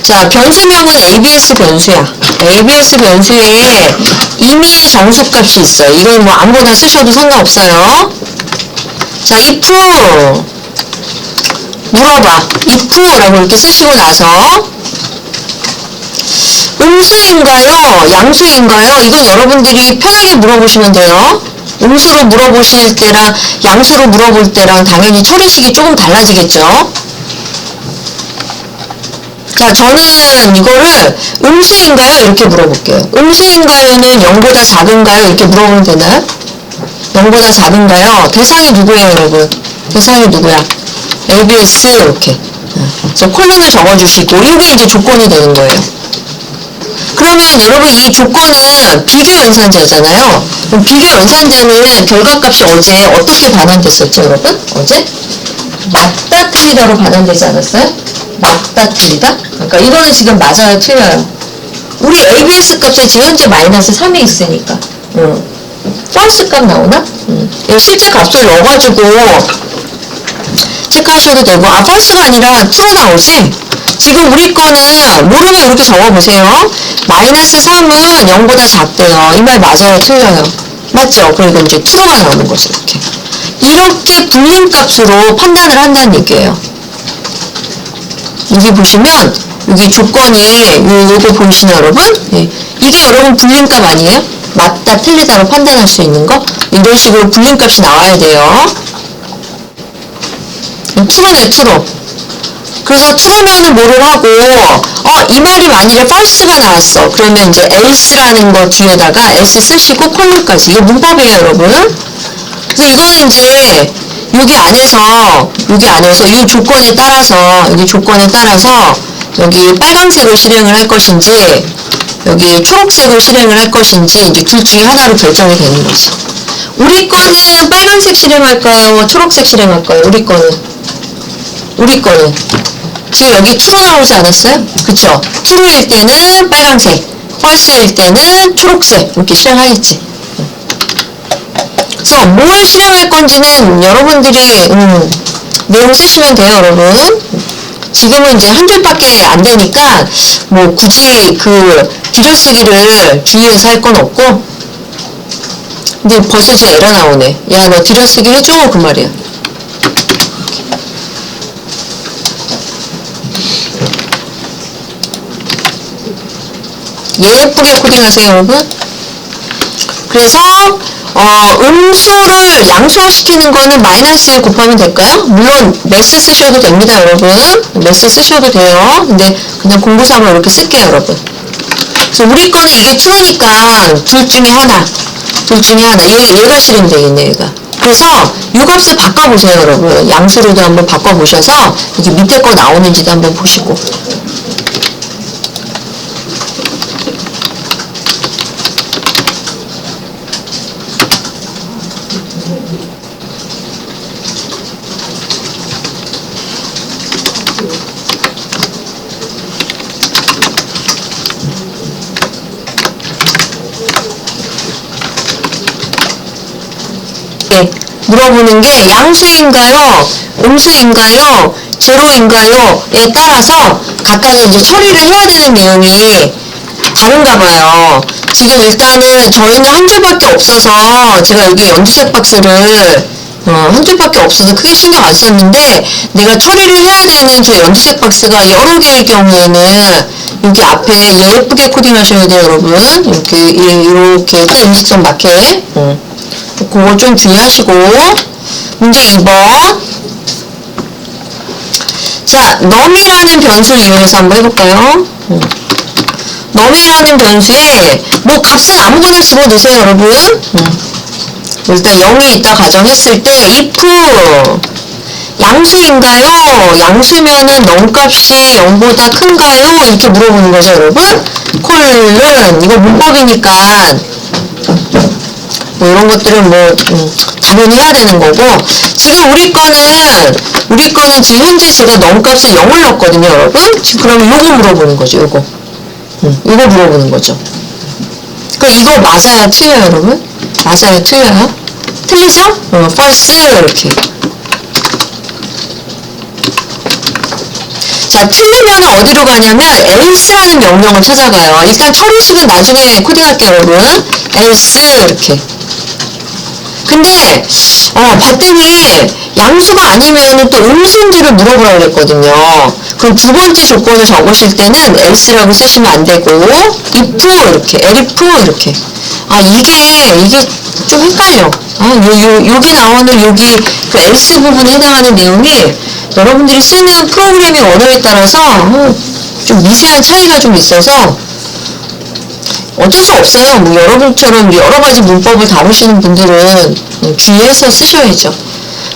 자, 변수명은 ABS 변수야. ABS 변수에 임의 정수값이 있어요. 이건 뭐 아무거나 쓰셔도 상관없어요. 자, if 물어봐. if라고 이렇게 쓰시고 나서 음수인가요? 양수인가요? 이건 여러분들이 편하게 물어보시면 돼요. 음수로 물어보실 때랑 양수로 물어볼 때랑 당연히 처리식이 조금 달라지겠죠. 자, 저는 이거를 음수인가요? 이렇게 물어볼게요. 음수인가요는 0보다 작은가요? 이렇게 물어보면 되나요? 0보다 작은가요? 대상이 누구예요, 여러분? 대상이 누구야? ABS 이렇게. 그래서 콜론을 적어주시고 이게 이제 조건이 되는 거예요. 그러면 여러분 이 조건은 비교 연산자잖아요. 그럼 비교 연산자는 결과값이 어제 어떻게 반환됐었죠, 여러분? 어제? 맞다 틀리다로 반환되지 않았어요? 맞다 틀리다? 그러니까 이거는 지금 맞아요, 틀려요? 우리 ABS 값에 지금 현재 마이너스 3이 있으니까 false 값 나오나? 실제 값을 넣어가지고 체크하셔도 되고 false가 아니라 true 나오지? 지금 우리 거는 모르면 이렇게 적어보세요. 마이너스 3은 0보다 작대요. 이 말 맞아요, 틀려요? 맞죠? 그리고 이제 true가 나오는 거죠, 이렇게. 이렇게 불림값으로 판단을 한다는 얘기예요. 여기 보시면 여기 조건에 요거 보이시나요, 여러분? 예. 이게 여러분 불림값 아니에요? 맞다 틀리다로 판단할 수 있는 거? 이런 식으로 불림값이 나와야 돼요. true네, true. 그래서 true면은 뭐를 하고 이 말이 만일에 false가 나왔어. 그러면 이제 else라는 거 뒤에다가 else 쓰시고 콜론까지. 이게 문법이에요, 여러분. 그래서 이거는 이제 여기 안에서 이 조건에 따라서 여기 빨강색을 실행을 할 것인지 여기 초록색을 실행을 할 것인지 이제 둘 중에 하나로 결정이 되는 거죠. 우리 거는 빨간색 실행할까요? 초록색 실행할까요? 우리 거는 지금 여기 true 나오지 않았어요? 그쵸? true일 때는 빨간색, false일 때는 초록색 이렇게 실행하겠지. 그래서 뭘 실행할 건지는 여러분들이 내용 쓰시면 돼요, 여러분. 지금은 이제 한 줄밖에 안 되니까 뭐 굳이 그 들여쓰기를 주의해서 할 건 없고. 근데 벌써 지금 에러 나오네. 야, 너 들여쓰기 해줘, 그 말이야. 예쁘게 코딩하세요, 여러분. 그래서 음수를 양수화시키는 거는 마이너스에 곱하면 될까요? 물론 매스 쓰셔도 됩니다, 여러분. 매스 쓰셔도 돼요. 근데 그냥 공부삼아 이렇게 쓸게요, 여러분. 그래서 우리 거는 이게 true니까 둘 중에 하나. 얘가 실행 되겠네, 얘가. 그래서 이 값을 바꿔보세요, 여러분. 양수로도 한번 바꿔보셔서 여기 밑에 거 나오는지도 한번 보시고. 물어보는 게 양수인가요? 음수인가요? 제로인가요?에 따라서 각각의 이제 처리를 해야 되는 내용이 다른가 봐요. 지금 일단은 저희는 한 줄밖에 없어서 제가 여기 연두색 박스를 한 줄밖에 없어서 크게 신경 안 썼는데 내가 처리를 해야 되는 저 연두색 박스가 여러 개일 경우에는 여기 앞에 예쁘게 코딩하셔야 돼요, 여러분. 이렇게 딱 일직선 맞게. 그거 좀 주의하시고. 문제 2번. 자, num이라는 변수를 이용해서 한번 해볼까요? num이라는 변수에 뭐 값은 아무거나 집어넣으세요, 여러분. 일단 0이 있다 가정했을 때 if 양수인가요? 양수면은 넘값이 0보다 큰가요? 이렇게 물어보는 거죠, 여러분. 콜은 이거 문법이니까 뭐 이런 것들은 뭐 당연히 해야 되는 거고, 지금 우리 거는 지금 현재 제가 넘값에 0을 넣었거든요, 여러분. 지금 그러면 요거 물어보는 거죠, 요거. 이거 물어보는 거죠. 그럼 이거 맞아요, 틀려요, 여러분? 맞아요, 틀려요? 틀리죠? false 이렇게. 자, 틀리면 어디로 가냐면 else라는 명령을 찾아가요. 일단 처리식은 나중에 코딩할게요, 여러분. else 이렇게. 근데 봤더니 양수가 아니면 또 음수인지를 물어보라고 그랬거든요. 그럼 두 번째 조건을 적으실 때는 else라고 쓰시면 안 되고 if 이렇게, elif 이렇게. 이게 좀 헷갈려. 여기 나오는 여기 그 else 부분에 해당하는 내용이 여러분들이 쓰는 프로그래밍 언어에 따라서 좀 미세한 차이가 좀 있어서 어쩔 수 없어요. 뭐 여러분처럼 여러 가지 문법을 다루시는 분들은 주의해서 쓰셔야죠.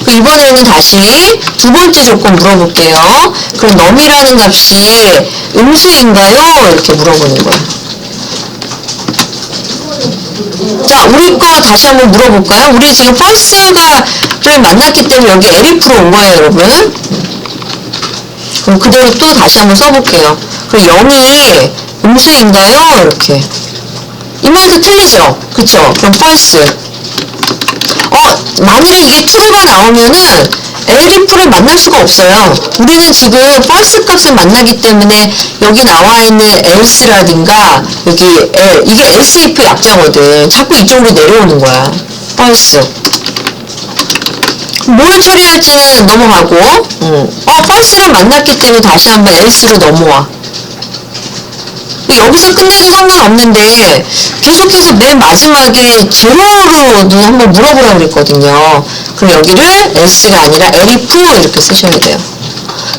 이번에는 다시 두 번째 조건 물어볼게요. 그럼 num이라는 값이 음수인가요? 이렇게 물어보는 거야. 자, 우리 거 다시 한번 물어볼까요? 우리 지금 false를 만났기 때문에 여기 elif로 온 거예요, 여러분. 그럼 그대로 또 다시 한번 써볼게요. 그럼 0이 음수인가요? 이렇게. 이 말도 틀리죠? 그쵸? 그럼 false. 만일에 이게 true가 나오면은 elif를 만날 수가 없어요. 우리는 지금 false 값을 만나기 때문에 여기 나와 있는 else라든가 여기 이게 else if 약자거든. 자꾸 이쪽으로 내려오는 거야. false. 뭘 처리할지는 넘어가고, false를 만났기 때문에 다시 한번 else로 넘어와. 여기서 끝내도 상관없는데 계속해서 맨 마지막에 제로로도 한번 물어보라고 그랬거든요. 그럼 여기를 else가 아니라 elif 이렇게 쓰셔야 돼요.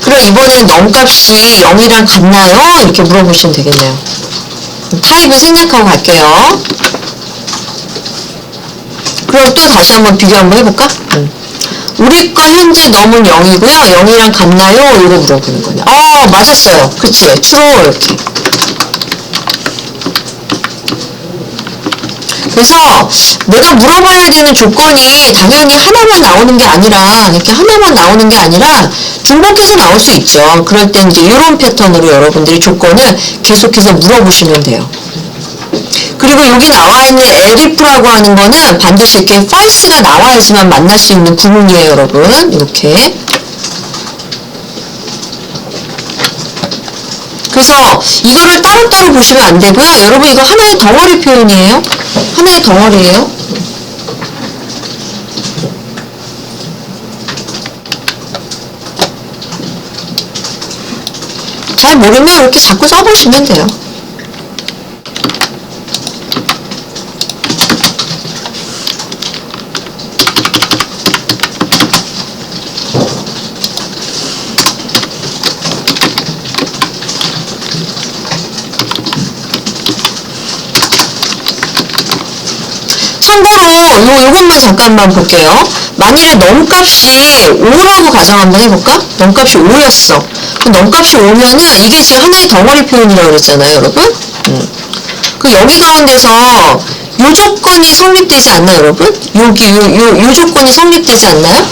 그럼 이번에는 넘값이 0이랑 같나요? 이렇게 물어보시면 되겠네요. 타입을 생략하고 갈게요. 그럼 또 다시 한번 비교 한번 해볼까? 우리 거 현재 넘은 0이고요. 0이랑 같나요? 이거 물어보는 거냐. 맞았어요. 그치? true 이렇게. 그래서 내가 물어봐야 되는 조건이 당연히 하나만 나오는 게 아니라 이렇게 하나만 나오는 게 아니라 중복해서 나올 수 있죠. 그럴 땐 이제 이런 패턴으로 여러분들이 조건을 계속해서 물어보시면 돼요. 그리고 여기 나와 있는 elif라고 하는 거는 반드시 이렇게 false가 나와야지만 만날 수 있는 구문이에요, 여러분. 이렇게. 그래서 이거를 따로따로 보시면 안 되고요. 여러분 이거 하나의 덩어리 표현이에요. 하나의 덩어리예요. 잘 모르면 이렇게 자꾸 써보시면 돼요. 참고로 요것만 잠깐만 볼게요. 만일에 넘값이 5라고 가정 한번 해볼까? 넘값이 5였어. 넘값이 5면은 이게 지금 하나의 덩어리 표현이라고 그랬잖아요, 여러분. 그 여기 가운데서 요 조건이 성립되지 않나요, 여러분? 요 조건이 성립되지 않나요?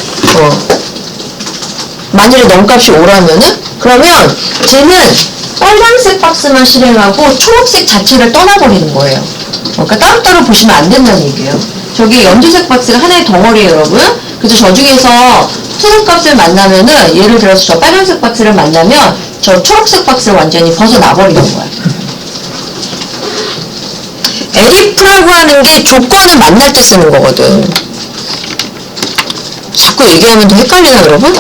만일에 넘값이 5라면은? 그러면 쟤는 빨간색 박스만 실행하고 초록색 자체를 떠나버리는 거예요. 그러니까 따로따로 보시면 안 된다는 얘기예요. 저기 연두색 박스가 하나의 덩어리예요, 여러분. 그래서 저 중에서 푸른 값을 만나면은 예를 들어서 저 빨간색 박스를 만나면 저 초록색 박스를 완전히 벗어나버리는 거야. elif라고 하는 게 조건을 만날 때 쓰는 거거든. 자꾸 얘기하면 더 헷갈리나 여러분?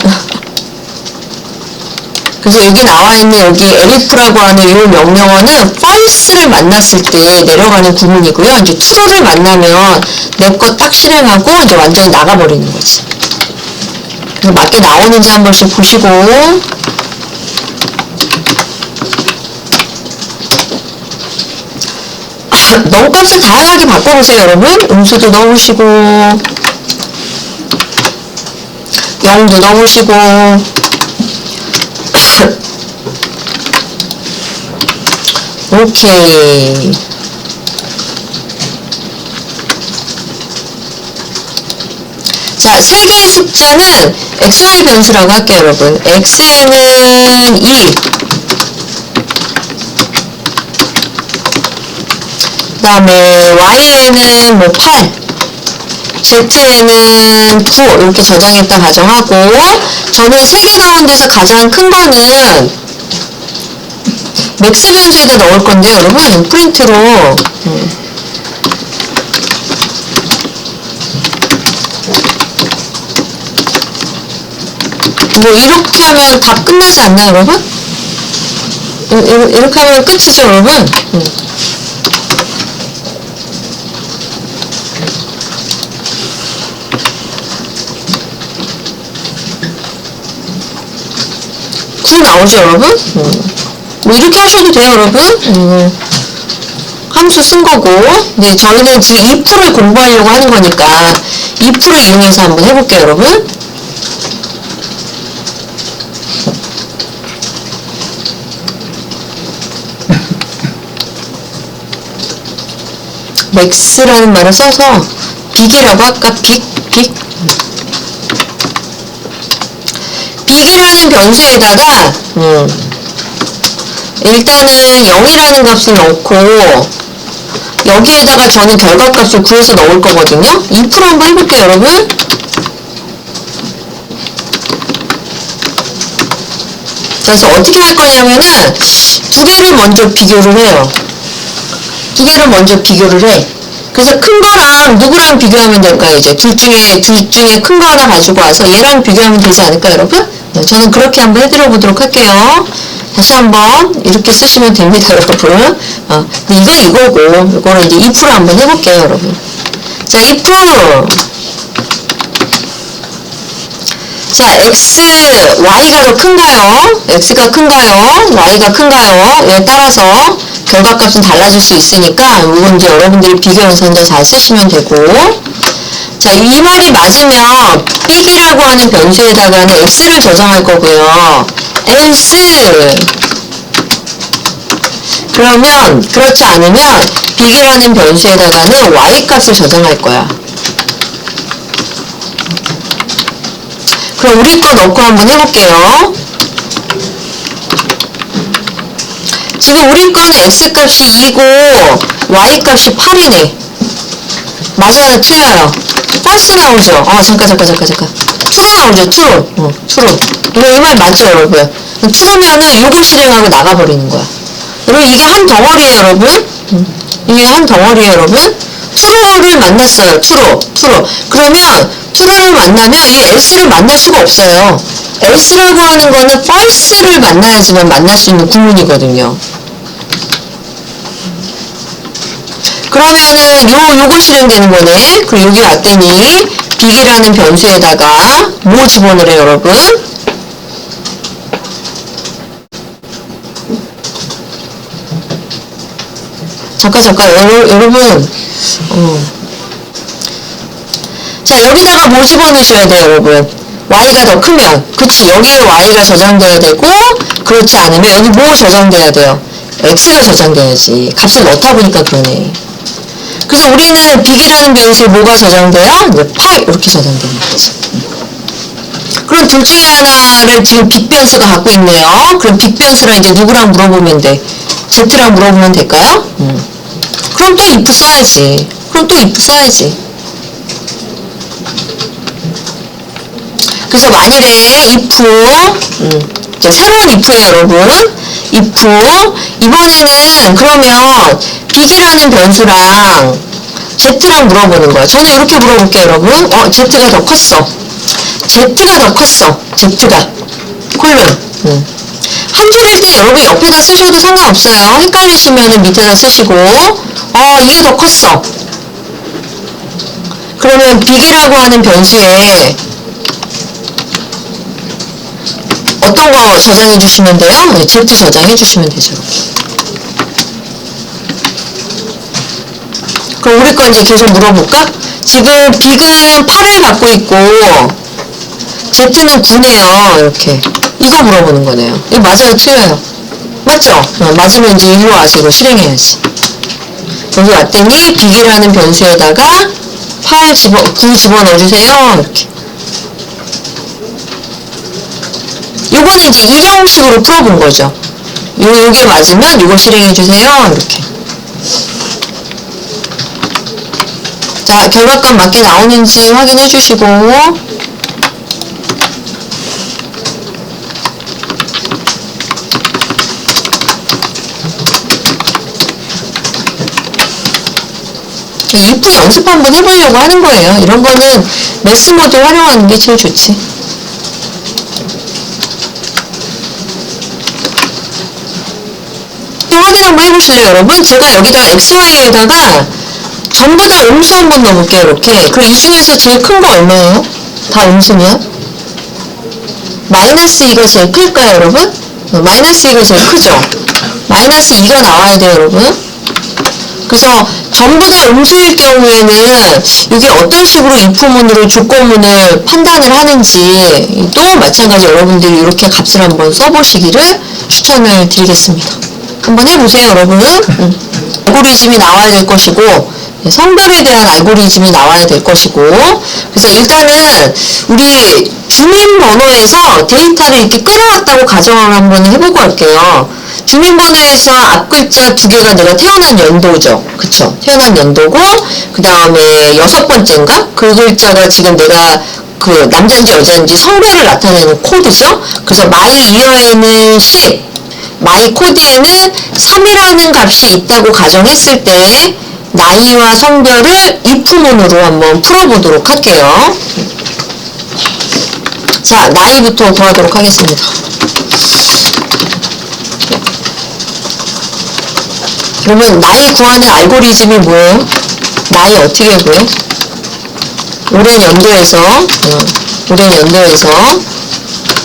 그래서 여기 나와 있는 여기 elif라고 하는 이 명령어는 false를 만났을 때 내려가는 구문이고요. 이제 true를 만나면 내 거 딱 실행하고 이제 완전히 나가버리는 거지. 그래서 맞게 나오는지 한 번씩 보시고. 넣음값을 다양하게 바꿔보세요, 여러분. 음수도 넣으시고, 0도 넣으시고, 오케이. 자, 세 개의 숫자는 xy 변수라고 할게요, 여러분. x에는 2. 그 다음에 y에는 뭐 8, z에는 9 이렇게 저장했다 가정하고, 저는 세 개 가운데서 가장 큰 거는 맥스 변수에다 넣을 건데 여러분 프린트로 뭐 이렇게 하면 다 끝나지 않나요, 여러분? 이렇게 하면 끝이죠, 여러분? 나오죠, 여러분? 뭐 이렇게 하셔도 돼요, 여러분. 함수 쓴 거고. 네, 저희는 지금 if를 공부하려고 하는 거니까 if를 이용해서 한번 해볼게요, 여러분. max라는 말을 써서 big이라고 할까? big. big이라는 변수에다가 일단은 0이라는 값을 넣고 여기에다가 저는 결과값을 구해서 넣을 거거든요. if 한번 해볼게요, 여러분. 그래서 어떻게 할 거냐면은 두 개를 먼저 비교를 해요. 두 개를 먼저 비교를 해. 그래서 큰 거랑 누구랑 비교하면 될까요? 이제 둘 중에 큰 거 하나 가지고 와서 얘랑 비교하면 되지 않을까요, 여러분? 네, 저는 그렇게 한번 해드려 보도록 할게요. 다시 한번 이렇게 쓰시면 됩니다, 여러분. 근데 이거고 이거를 이제 if로 한번 해볼게요, 여러분. 자, if 자, y가 더 큰가요? x가 큰가요? y가 큰가요? 에 따라서 결과값은 달라질 수 있으니까 이건 이제 여러분들이 비교해서 이제 잘 쓰시면 되고, 자, 이 말이 맞으면 big이라고 하는 변수에다가는 x를 저장할 거고요. else 그러면 그렇지 않으면 big이라는 변수에다가는 y 값을 저장할 거야. 그럼 우리 거 넣고 한번 해볼게요. 지금 우리 거는 x값이 2고 y값이 8이네. 맞아요, 틀려요? false 나오죠? 잠깐. true 나오죠, true. 이거 이 말 맞죠, 여러분? true면은 요걸 실행하고 나가버리는 거야. 여러분, 이게 한 덩어리예요, 여러분? 이게 한 덩어리예요, 여러분? true를 만났어요, true. 그러면 true를 만나면 이 else를 만날 수가 없어요. else라고 하는 거는 false를 만나야지만 만날 수 있는 구문이거든요. 그러면은 요거 실행되는 거네. 그리고 여기 왔더니 big이라는 변수에다가 뭐 집어넣으래요, 여러분? 잠깐 여러분 자, 여기다가 뭐 집어넣으셔야 돼요, 여러분? y가 더 크면, 그치, 여기에 y가 저장돼야 되고, 그렇지 않으면 여기 뭐 저장돼야 돼요? x가 저장돼야지. 값을 넣다 보니까 그러네. 그래서 우리는 big이라는 변수에 뭐가 저장돼요? 이제 파이 이렇게 저장되는 거지. 그럼 둘 중에 하나를 지금 big 변수가 갖고 있네요. 그럼 big 변수랑 이제 누구랑 물어보면 돼? z랑 물어보면 될까요? 그럼 또 if 써야지. 그래서 만일에 if 새로운 if예요, 여러분. if 이번에는 그러면 big이라는 변수랑 z랑 물어보는 거야. 저는 이렇게 물어볼게요, 여러분. z가 더 컸어. Z가 더 컸어. Z가. 콜론. 한 줄일 때 여러분 옆에다 쓰셔도 상관없어요. 헷갈리시면은 밑에다 쓰시고, 이게 더 컸어. 그러면 big이라고 하는 변수에 어떤 거 저장해 주시면 돼요? 네, Z 저장해 주시면 되죠. 그럼 우리 거 이제 계속 물어볼까? 지금 big은 8을 갖고 있고 Z는 9네요. 이렇게. 이거 물어보는 거네요. 이거 맞아요? 틀려요? 맞죠? 맞으면 이제 일로 와서 실행해야지. 여기 왔더니 big이라는 변수에다가 9 집어넣어주세요. 이렇게. 요거는 이제 이 형식으로 풀어본 거죠. 요게 맞으면 요거 실행해주세요. 이렇게. 자, 결과값 맞게 나오는지 확인해 주시고, if 연습 한번 해보려고 하는 거예요. 이런 거는 매스 모드 활용하는 게 제일 좋지. 확인 한번 해보실래요, 여러분? 제가 여기다 XY에다가 전부 다 음수 한번 넣어볼게요, 이렇게. 그럼 이 중에서 제일 큰 거 얼마예요? 다 음수면? 마이너스 2가 제일 클까요, 여러분? 마이너스 2가 제일 크죠? 마이너스 2가 나와야 돼요, 여러분. 그래서 전부 다 음수일 경우에는 이게 어떤 식으로 if문으로 조건문을 판단을 하는지 또 마찬가지 여러분들이 이렇게 값을 한번 써보시기를 추천을 드리겠습니다. 한번 해보세요, 여러분. 알고리즘이 나와야 될 것이고, 성별에 대한 알고리즘이 나와야 될 것이고, 그래서 일단은 우리 주민번호에서 데이터를 이렇게 끌어왔다고 가정을 한번 해보고 할게요. 주민번호에서 앞 글자 2개가 내가 태어난 연도죠. 그쵸? 태어난 연도고, 그 다음에 6번째인가? 그 글자가 지금 내가 그 남자인지 여자인지 성별을 나타내는 코드죠? 그래서 my year에는 10, my 코드에는 3이라는 값이 있다고 가정했을 때, 나이와 성별을 if문으로 한번 풀어보도록 할게요. 자, 나이부터 더하도록 하겠습니다. 그러면 나이 구하는 알고리즘이 뭐예요? 나이 어떻게 구해? 오랜 연도에서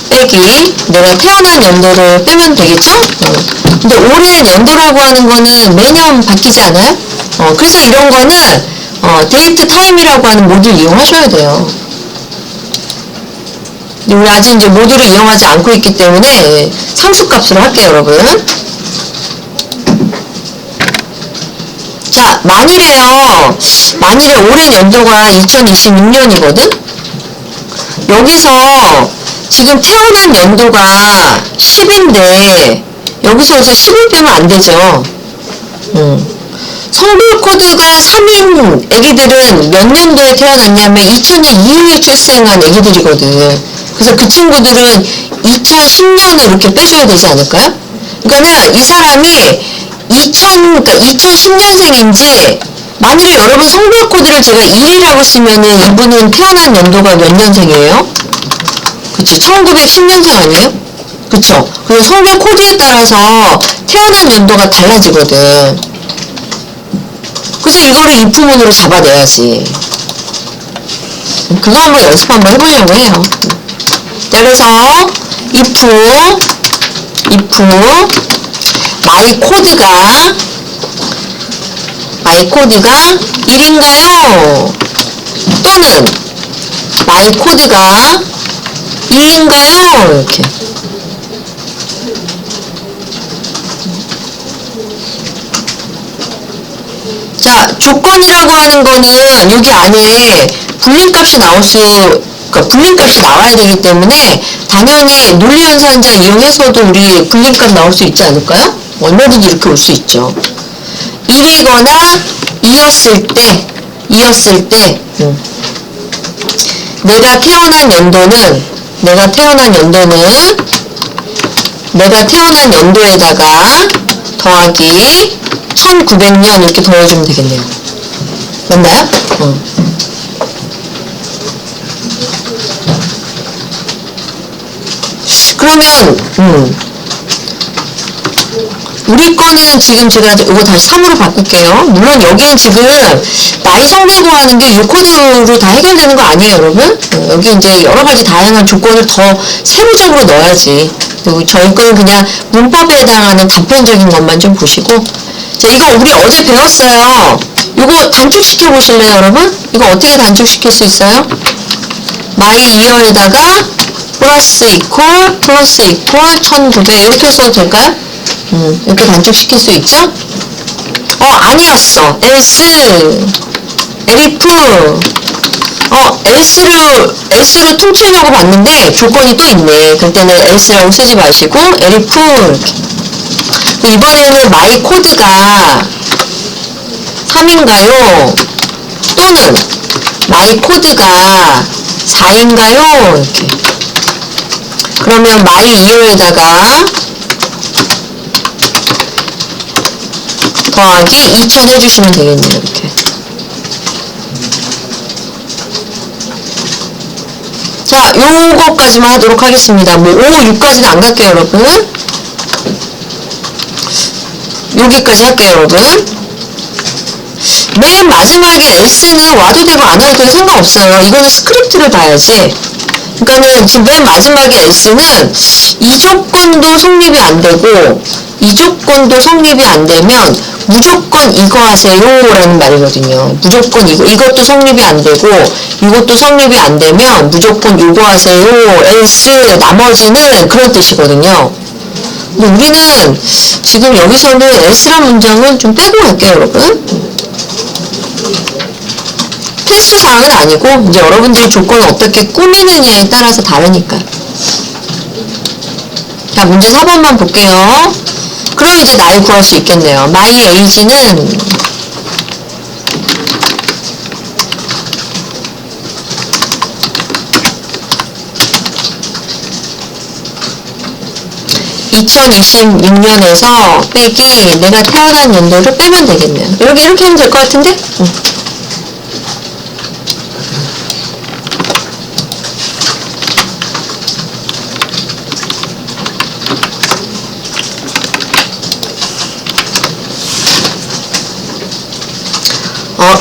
빼기 내가 태어난 연도를 빼면 되겠죠? 근데 오랜 연도라고 하는 거는 매년 바뀌지 않아요? 그래서 이런 거는 데이트 타임이라고 하는 모듈 이용하셔야 돼요. 우리 아직 이제 모듈을 이용하지 않고 있기 때문에 상수값으로 할게요, 여러분. 자, 만일에 올해 연도가 2026년이거든? 여기서 지금 태어난 연도가 10인데 여기서 10을 빼면 안 되죠. 성별 코드가 3인 애기들은 몇 년도에 태어났냐면 2000년 이후에 출생한 애기들이거든. 그래서 그 친구들은 2010년을 이렇게 빼줘야 되지 않을까요? 그러니까는 이 사람이 2010년생인지 만일에 여러분 성별 코드를 제가 1이라고 쓰면은 이분은 태어난 연도가 몇 년생이에요? 그쵸? 1910년생 아니에요? 그쵸? 그래서 성별 코드에 따라서 태어난 연도가 달라지거든. 그래서 이거를 if문으로 잡아내야지. 그거 한번 연습 한번 해보려고 해요. 그래서 if my 코드가 1인가요? 또는 my 코드가 2인가요? 이렇게. 자, 조건이라고 하는 거는 여기 안에 불림값이 불림값이 나와야 되기 때문에 당연히 논리연산자 이용해서도 우리 불림값 나올 수 있지 않을까요? 얼마든지 이렇게 올 수 있죠. 1이거나 2였을 때 내가 태어난 연도에다가 더하기 1900년 이렇게 더해주면 되겠네요. 맞나요? 그러면 우리 거는 지금 제가 이거 다시 3으로 바꿀게요. 물론 여기는 지금 나이 성별 구하는 게 6코드로 다 해결되는 거 아니에요, 여러분? 여기 이제 여러 가지 다양한 조건을 더 세부적으로 넣어야지. 그리고 저희 거는 그냥 문법에 해당하는 단편적인 것만 좀 보시고. 자, 이거 우리 어제 배웠어요. 이거 단축시켜 보실래요, 여러분? 이거 어떻게 단축시킬 수 있어요? my year에다가 플러스 이퀄 1900 이렇게 써도 될까요? 이렇게 단축시킬 수 있죠? 아니었어. else, elif, else로 퉁치려고 봤는데 조건이 또 있네. 그럴 때는 else라고 쓰지 마시고 elif 이렇게. 이번에는 my 코드가 3인가요? 또는 my 코드가 4인가요? 이렇게. 그러면 my year에다가 더하기 2000 해주시면 되겠네요. 이렇게. 자, 요거까지만 하도록 하겠습니다. 뭐 5, 6까지는 안 갈게요, 여러분. 여기까지 할게요, 여러분. 맨 마지막에 else는 와도 되고 안 와도 되고 상관없어요. 이거는 스크립트를 봐야지. 그러니까는 지금 맨 마지막에 else는 이 조건도 성립이 안 되고 이 조건도 성립이 안 되면 무조건 이거 하세요 라는 말이거든요. 무조건 이것도 성립이 안 되고 이것도 성립이 안 되면 무조건 이거 하세요 else 나머지는 그런 뜻이거든요. 근데 우리는 지금 여기서는 else란 문장은 좀 빼고 갈게요, 여러분. 필수 사항은 아니고 이제 여러분들이 조건을 어떻게 꾸미느냐에 따라서 다르니까. 자, 문제 4번만 볼게요. 그럼 이제 나이 구할 수 있겠네요. my age는 2026년에서 빼기 내가 태어난 연도를 빼면 되겠네요. 이렇게 하면 될 것 같은데?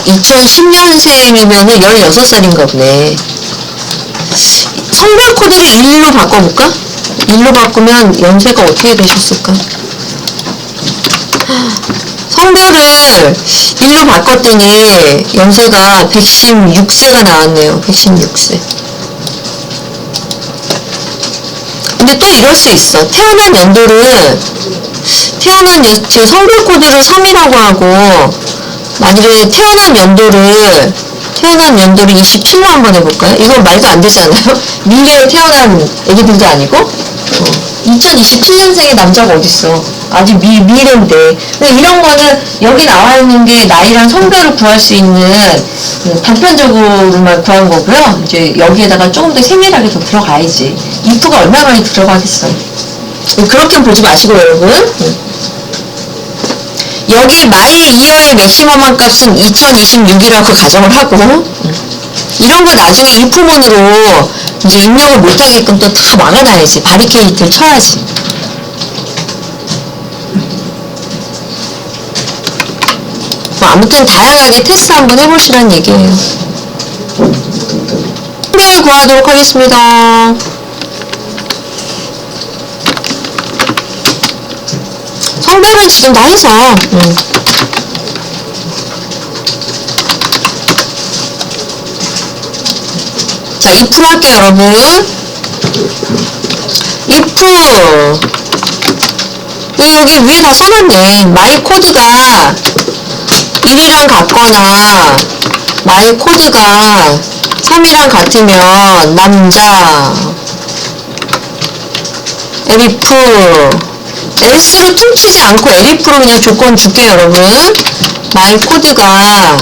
2010년생이면은 16살인가 보네. 성별 코드를 1로 바꿔볼까? 1로 바꾸면 연세가 어떻게 되셨을까? 성별을 1로 바꿨더니 연세가 116세가 나왔네요. 116세. 근데 또 이럴 수 있어. 태어난 연도를 제 성별 코드를 3이라고 하고 만일에 태어난 연도를 27로 한번 해볼까요? 이건 말도 안 되지 않아요? 미래에 태어난 애기들도 아니고 2027년생의 남자가 어딨어. 아직 미래인데. 근데 이런 거는 여기 나와 있는 게 나이랑 성별을 구할 수 있는 단편적으로만 구한 거고요. 이제 여기에다가 조금 더 세밀하게 더 들어가야지. if가 얼마나 많이 들어가겠어. 그렇게 보지 마시고 여러분. 여기 my year의 맥시멈 값은 2026이라고 가정을 하고 이런 거 나중에 if문으로 이제 입력을 못하게끔 또 다 막아놔야지. 바리케이트를 쳐야지. 뭐 아무튼 다양하게 테스트 한번 해보시라는 얘기예요. 성별 구하도록 하겠습니다. 성별은 지금 다 해서 자, if로 할게요, 여러분. if 여기 위에 다 써놨네. my 코드가 1이랑 같거나 my 코드가 3이랑 같으면 남자 elif else로 퉁치지 않고 elif로 그냥 조건 줄게요, 여러분. my 코드가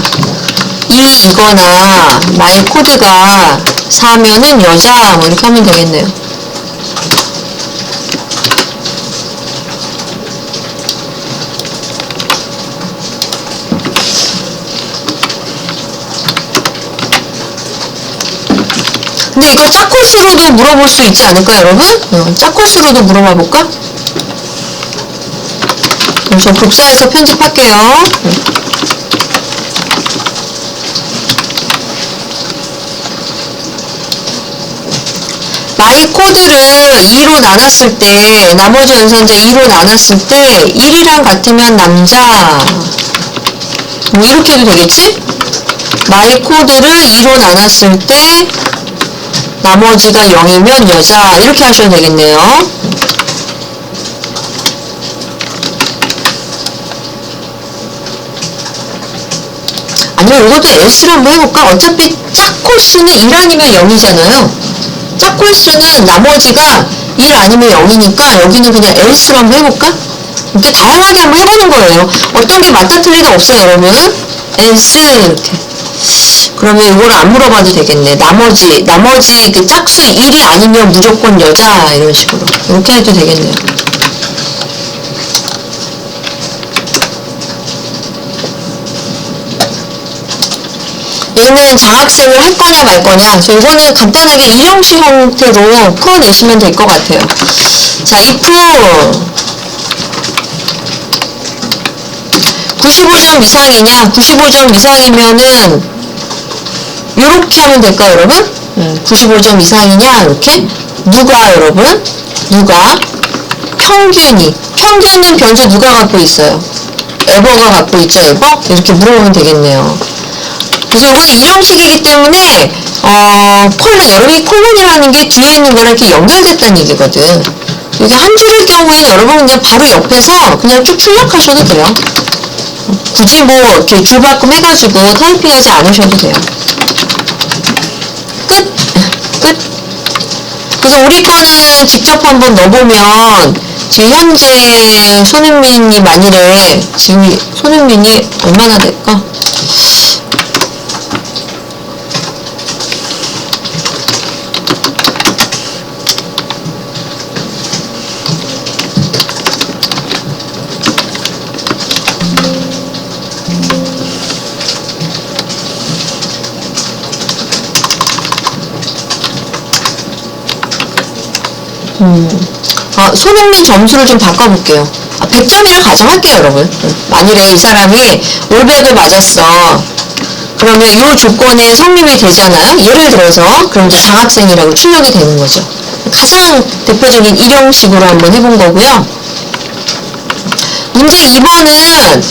2이거나 my 코드가 4면은 여자 뭐 이렇게 하면 되겠네요. 근데 그럼 이거 짝코수로도 물어볼 수 있지 않을까, 여러분? 짝코수로도 물어봐 볼까? 그럼 저 복사해서 편집할게요. 마이 코드를 2로 나눴을 때, 나머지 연산자 2로 나눴을 때 1이랑 같으면 남자, 뭐 이렇게 해도 되겠지? 마이 코드를 2로 나눴을 때 나머지가 0이면 여자, 이렇게 하셔도 되겠네요. 아니면 이것도 else로 한번 해볼까? 어차피 짝코수는 1 아니면 0이잖아요. 짝코수는 나머지가 1 아니면 0이니까 여기는 그냥 else로 한번 해볼까? 이렇게 다양하게 한번 해보는 거예요. 어떤 게 맞다 틀리다 없어요, 여러분. else 이렇게. 그러면 이걸 안 물어봐도 되겠네. 나머지 그 짝수 1이 아니면 무조건 여자, 이런 식으로 이렇게 해도 되겠네요. 얘는 장학생을 할 거냐 말 거냐. 그래서 이거는 간단하게 이형식 형태로 풀어내시면 될 것 같아요. 자, if 95점 이상이냐? 95점 이상이면은 요렇게 하면 될까요, 여러분? 95점 이상이냐? 이렇게? 누가, 여러분? 누가? 평균은 변수 누가 갖고 있어요? 에버가 갖고 있죠, 에버? 이렇게 물어보면 되겠네요. 그래서 이거는 이형식이기 때문에 콜론, 여러분이 콜론이라는 게 뒤에 있는 거랑 이렇게 연결됐다는 얘기거든. 이게 한 줄일 경우에는 여러분 그냥 바로 옆에서 그냥 쭉 출력하셔도 돼요. 굳이 뭐 이렇게 줄바꿈 해가지고 타이핑하지 않으셔도 돼요. 끝. 그래서 우리 거는 직접 한번 넣어보면 지금 현재 손흥민이 만일에 지금 손흥민이 얼마나 될까? 손흥민 점수를 좀 바꿔볼게요. 100점이라 가정할게요, 여러분. 만일에 이 사람이 올백을 맞았어. 그러면 이 조건에 성립이 되잖아요. 예를 들어서 그럼 이제 장학생이라고 출력이 되는 거죠. 가장 대표적인 일형식으로 한번 해본 거고요. 문제 2번은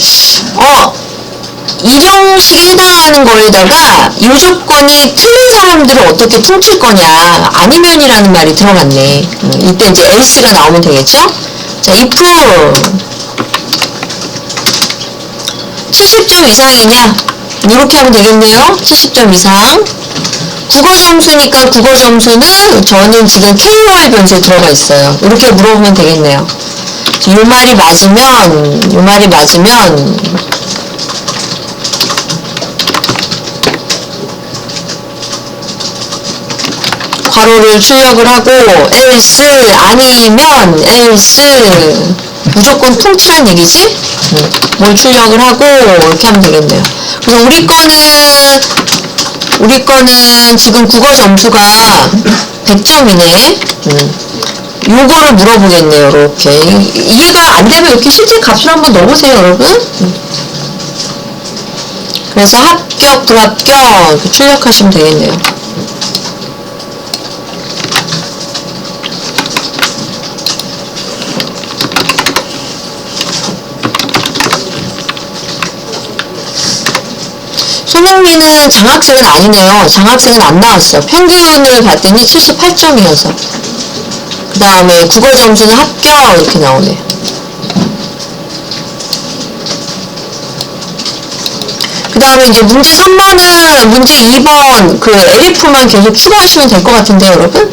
일형식에 해당하는 거에다가 이 조건이 틀린 사람들을 어떻게 퉁칠 거냐, 아니면이라는 말이 들어갔네. 이때 이제 else가 나오면 되겠죠? 자, if 70점 이상이냐, 이렇게 하면 되겠네요. 70점 이상. 국어 점수니까 국어 점수는 저는 지금 KOR 변수에 들어가 있어요. 이렇게 물어보면 되겠네요. 요 말이 맞으면 괄호를 출력을 하고 else 아니면 else 무조건 통치란 얘기지? 뭘 출력을 하고 이렇게 하면 되겠네요. 그래서 우리 거는 지금 국어 점수가 100점이네. 요거를 물어보겠네요. 이렇게 이해가 안 되면 이렇게 실제 값을 한번 넣어보세요, 여러분. 그래서 합격, 불합격 이렇게 출력하시면 되겠네요. 손흥민은 장학생은 아니네요. 장학생은 안 나왔어. 평균을 봤더니 78점이어서. 그 다음에 국어 점수는 합격 이렇게 나오네. 그 다음에 이제 문제 3번은 문제 2번 그 LF만 계속 추가하시면 될 것 같은데요, 여러분?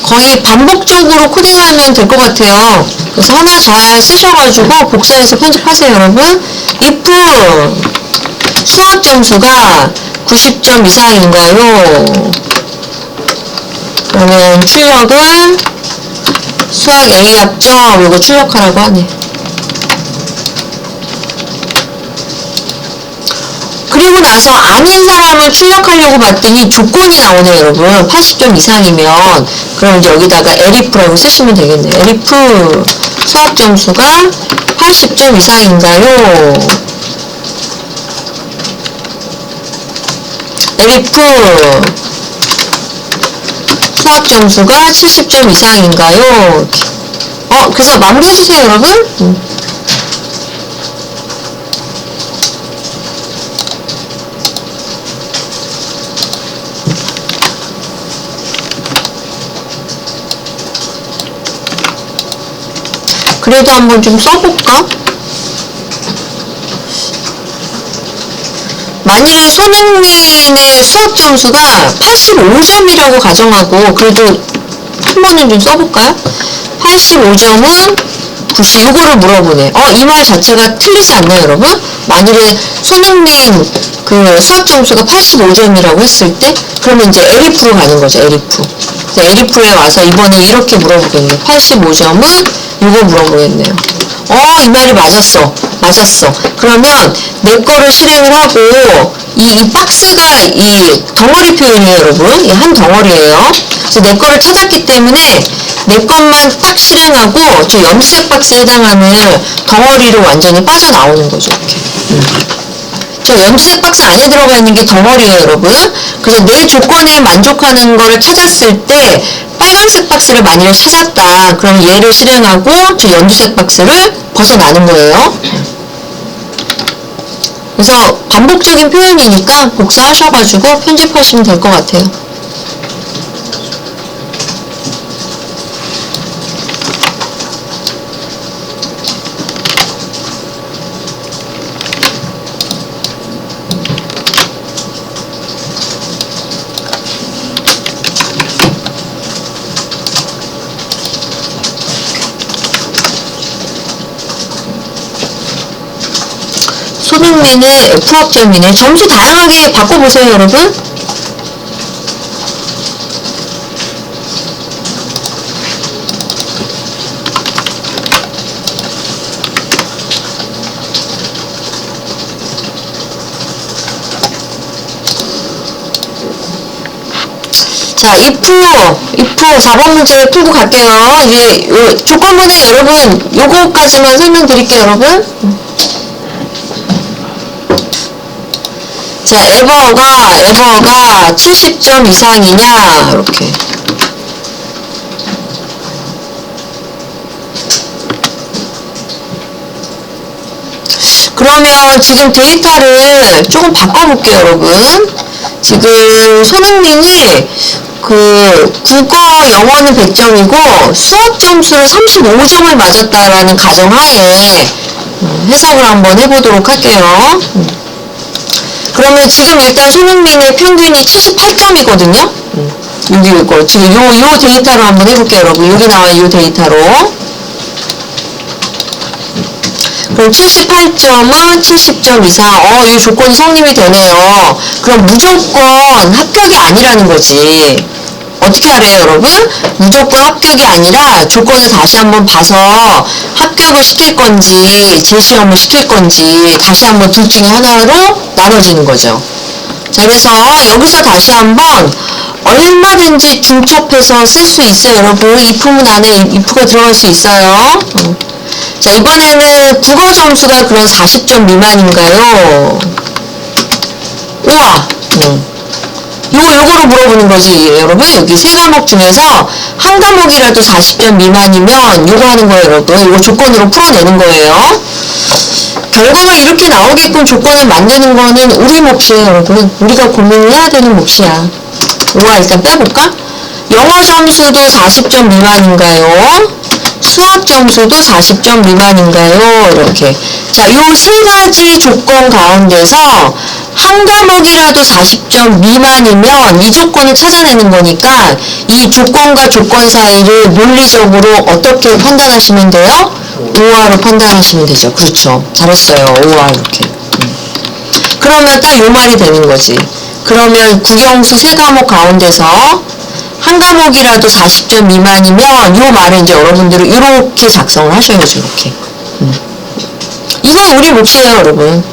거의 반복적으로 코딩하면 될 것 같아요. 그래서 하나 잘 쓰셔가지고 복사해서 편집하세요, 여러분. if 수학 점수가 90점 이상인가요? 그러면 출력은 수학 A 합점 이거 출력하라고 하네. 그리고 나서 아닌 사람을 출력하려고 봤더니 조건이 나오네요, 여러분. 80점 이상이면. 그럼 이제 여기다가 LEF라고 쓰시면 되겠네요. LEF 수학 점수가 80점 이상인가요? LEF 수학 점수가 70점 이상인가요? 그래서 마무리해주세요, 여러분. 그래도 한번 좀 써볼까? 만일에 손흥민의 수학 점수가 85점이라고 가정하고, 그래도 한 번은 좀 써볼까요? 85점은 글쎄 요거를 물어보네. 이 말 자체가 틀리지 않나요, 여러분? 만일에 손흥민 그 수학 점수가 85점이라고 했을 때, 그러면 이제 LEF로 가는 거죠, LEF. 그래서 LEF에 와서 이번에 이렇게 물어보겠네요. 85점은 요거 물어보겠네요. 이 말이 맞았어. 맞았어. 그러면 내 거를 실행을 하고, 이 박스가 이 덩어리 표현이에요, 여러분. 이 한 덩어리예요. 그래서 내 거를 찾았기 때문에 내 것만 딱 실행하고 저 염색 박스에 해당하는 덩어리로 완전히 빠져나오는 거죠, 이렇게. 저 염색 박스 안에 들어가 있는 게 덩어리예요, 여러분. 그래서 내 조건에 만족하는 거를 찾았을 때 빨간색 박스를 만약에 찾았다. 그럼 얘를 실행하고 저 연두색 박스를 벗어나는 거예요. 그래서 반복적인 표현이니까 복사하셔가지고 편집하시면 될 것 같아요. 손흥민의 F학점이네. 점수 다양하게 바꿔보세요, 여러분. 자, if 4번 문제 풀고 갈게요. 이제 조건문은 여러분 요거까지만 설명드릴게요, 여러분. 자, 에버가 70점 이상이냐, 이렇게. 그러면 지금 데이터를 조금 바꿔볼게요, 여러분. 지금 손흥민이 국어, 영어는 100점이고 수학 점수를 35점을 맞았다라는 가정하에 해석을 한번 해보도록 할게요. 그러면 지금 일단 손흥민의 평균이 78점이거든요. 여기 이거 지금 요 데이터로 한번 해볼게요, 여러분. 여기 나와 요 데이터로. 그럼 78점은 70점 이상. 이 조건이 성립이 되네요. 그럼 무조건 합격이 아니라는 거지. 어떻게 알아요, 여러분? 무조건 합격이 아니라 조건을 다시 한번 봐서 합격을 시킬 건지 재시험을 시킬 건지 다시 한번 둘 중에 하나로 나눠지는 거죠. 자, 그래서 여기서 다시 한번 얼마든지 중첩해서 쓸 수 있어요, 여러분. if문 안에 if가 들어갈 수 있어요. 자, 이번에는 국어 점수가 그럼 40점 미만인가요? 우와! 요거로 물어보는 거지, 여러분. 여기 세 과목 중에서 한 과목이라도 40점 미만이면 요거 하는 거예요, 여러분. 요거 조건으로 풀어내는 거예요. 결과가 이렇게 나오게끔 조건을 만드는 거는 우리 몫이에요, 여러분. 우리가 고민을 해야 되는 몫이야. 우와, 일단 빼볼까? 영어 점수도 40점 미만인가요? 수학 점수도 40점 미만인가요? 이렇게. 자, 요 세 가지 조건 가운데서 한 과목이라도 40점 미만이면 이 조건을 찾아내는 거니까 이 조건과 조건 사이를 논리적으로 어떻게 판단하시면 돼요? 오화로 판단하시면 되죠. 그렇죠. 잘했어요. 오화 이렇게. 그러면 딱 요 말이 되는 거지. 그러면 국영수 세 과목 가운데서 한 과목이라도 40점 미만이면 요 말을 이제 여러분들은 이렇게 작성을 하셔야죠. 이렇게. 이건 우리 몫이에요, 여러분.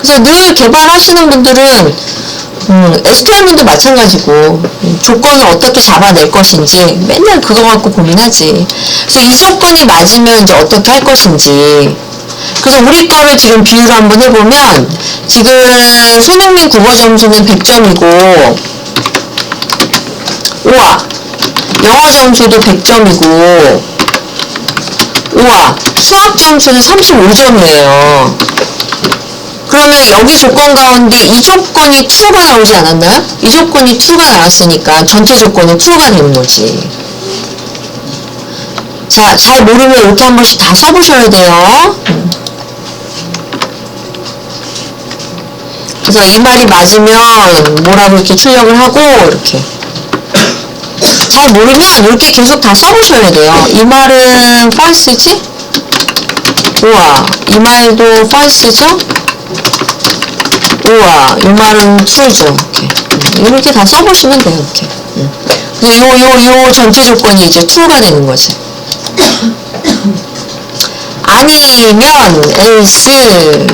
그래서 늘 개발하시는 분들은 STM도 마찬가지고 조건을 어떻게 잡아낼 것인지 맨날 그거 갖고 고민하지. 그래서 이 조건이 맞으면 이제 어떻게 할 것인지. 그래서 우리 거를 지금 비교를 한번 해보면 지금 손흥민 국어 점수는 100점이고 우와 영어 점수도 100점이고 우와 수학 점수는 35점이에요. 그러면 여기 조건 가운데 이 조건이 true가 나오지 않았나요? 이 조건이 true가 나왔으니까 전체 조건은 true가 되는 거지. 자, 잘 모르면 이렇게 한 번씩 다 써보셔야 돼요. 그래서 이 말이 맞으면 뭐라고 이렇게 출력을 하고 이렇게 잘 모르면 이렇게 계속 다 써보셔야 돼요. 이 말은 false지? 우와 이 말도 false죠? 우와 이 말은 true죠. 이렇게 다 써보시면 돼요. 이렇게. 그래서 요 전체 조건이 이제 true가 되는 거지. 아니면 else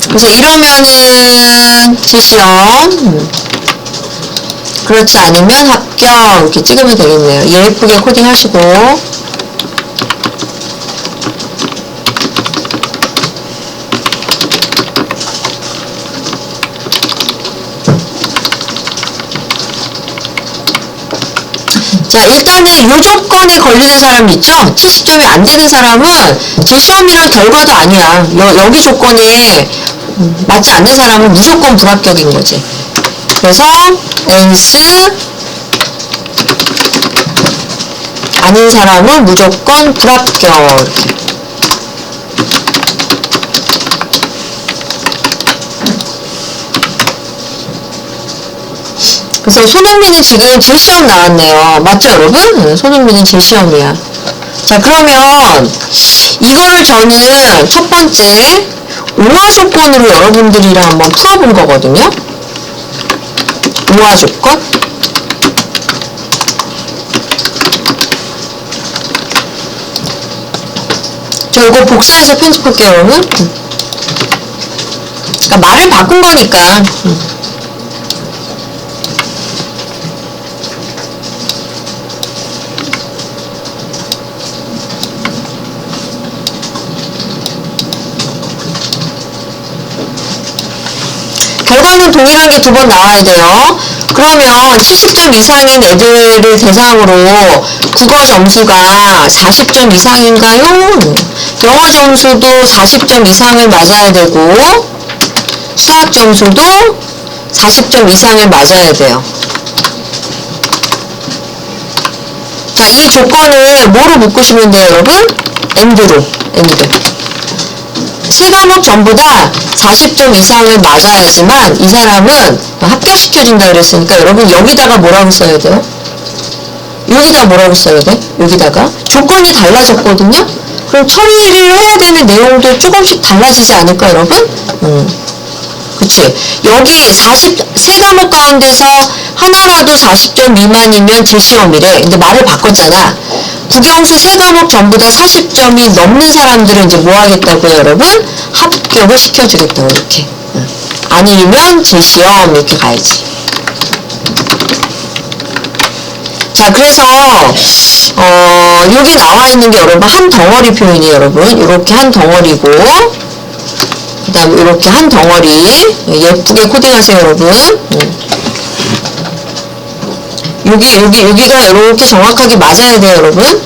그래서 이러면은 제시험 그렇지 않으면 합격 이렇게 찍으면 되겠네요. 예쁘게 코딩 하시고 자 일단은 이 조건에 걸리는 사람 있죠? 70점이 안 되는 사람은 제시험이랑 결과도 아니야. 여기 조건에 맞지 않는 사람은 무조건 불합격인 거지. 그래서 else 아닌 사람은 무조건 불합격 이렇게. 그래서 손흥민은 지금 제시험 나왔네요. 맞죠 여러분? 손흥민은 제시험이야. 자 그러면 이거를 저는 첫 번째 우화 조건으로 여러분들이랑 한번 풀어본 거거든요. 우화 조건. 저 이거 복사해서 편집할게요 여러분. 그러니까 말을 바꾼 거니까. 결과는 동일한 게 두 번 나와야 돼요. 그러면 70점 이상인 애들을 대상으로 국어 점수가 40점 이상인가요? 영어 점수도 40점 이상을 맞아야 되고 수학 점수도 40점 이상을 맞아야 돼요. 자, 이 조건을 뭐로 묶으시면 돼요, 여러분? AND로. AND. 세 과목 전부 다 40점 이상을 맞아야지만 이 사람은 합격시켜준다 그랬으니까 여러분 여기다가 뭐라고 써야 돼요? 여기다 뭐라고 써야 돼? 여기다가 조건이 달라졌거든요? 그럼 처리를 해야 되는 내용도 조금씩 달라지지 않을까 여러분? 그치? 여기 세 과목 가운데서 하나라도 40점 미만이면 제시험이래. 근데 말을 바꿨잖아. 국영수 세 과목 전부 다 40점이 넘는 사람들은 이제 뭐 하겠다고요, 여러분? 합격을 시켜주겠다고, 이렇게. 아니면 제시험, 이렇게 가야지. 자, 그래서, 여기 나와 있는 게 여러분, 한 덩어리 표현이에요, 여러분. 이렇게 한 덩어리고, 그 다음에 이렇게 한 덩어리. 예쁘게 코딩하세요, 여러분. 여기가 이렇게 정확하게 맞아야 돼요, 여러분.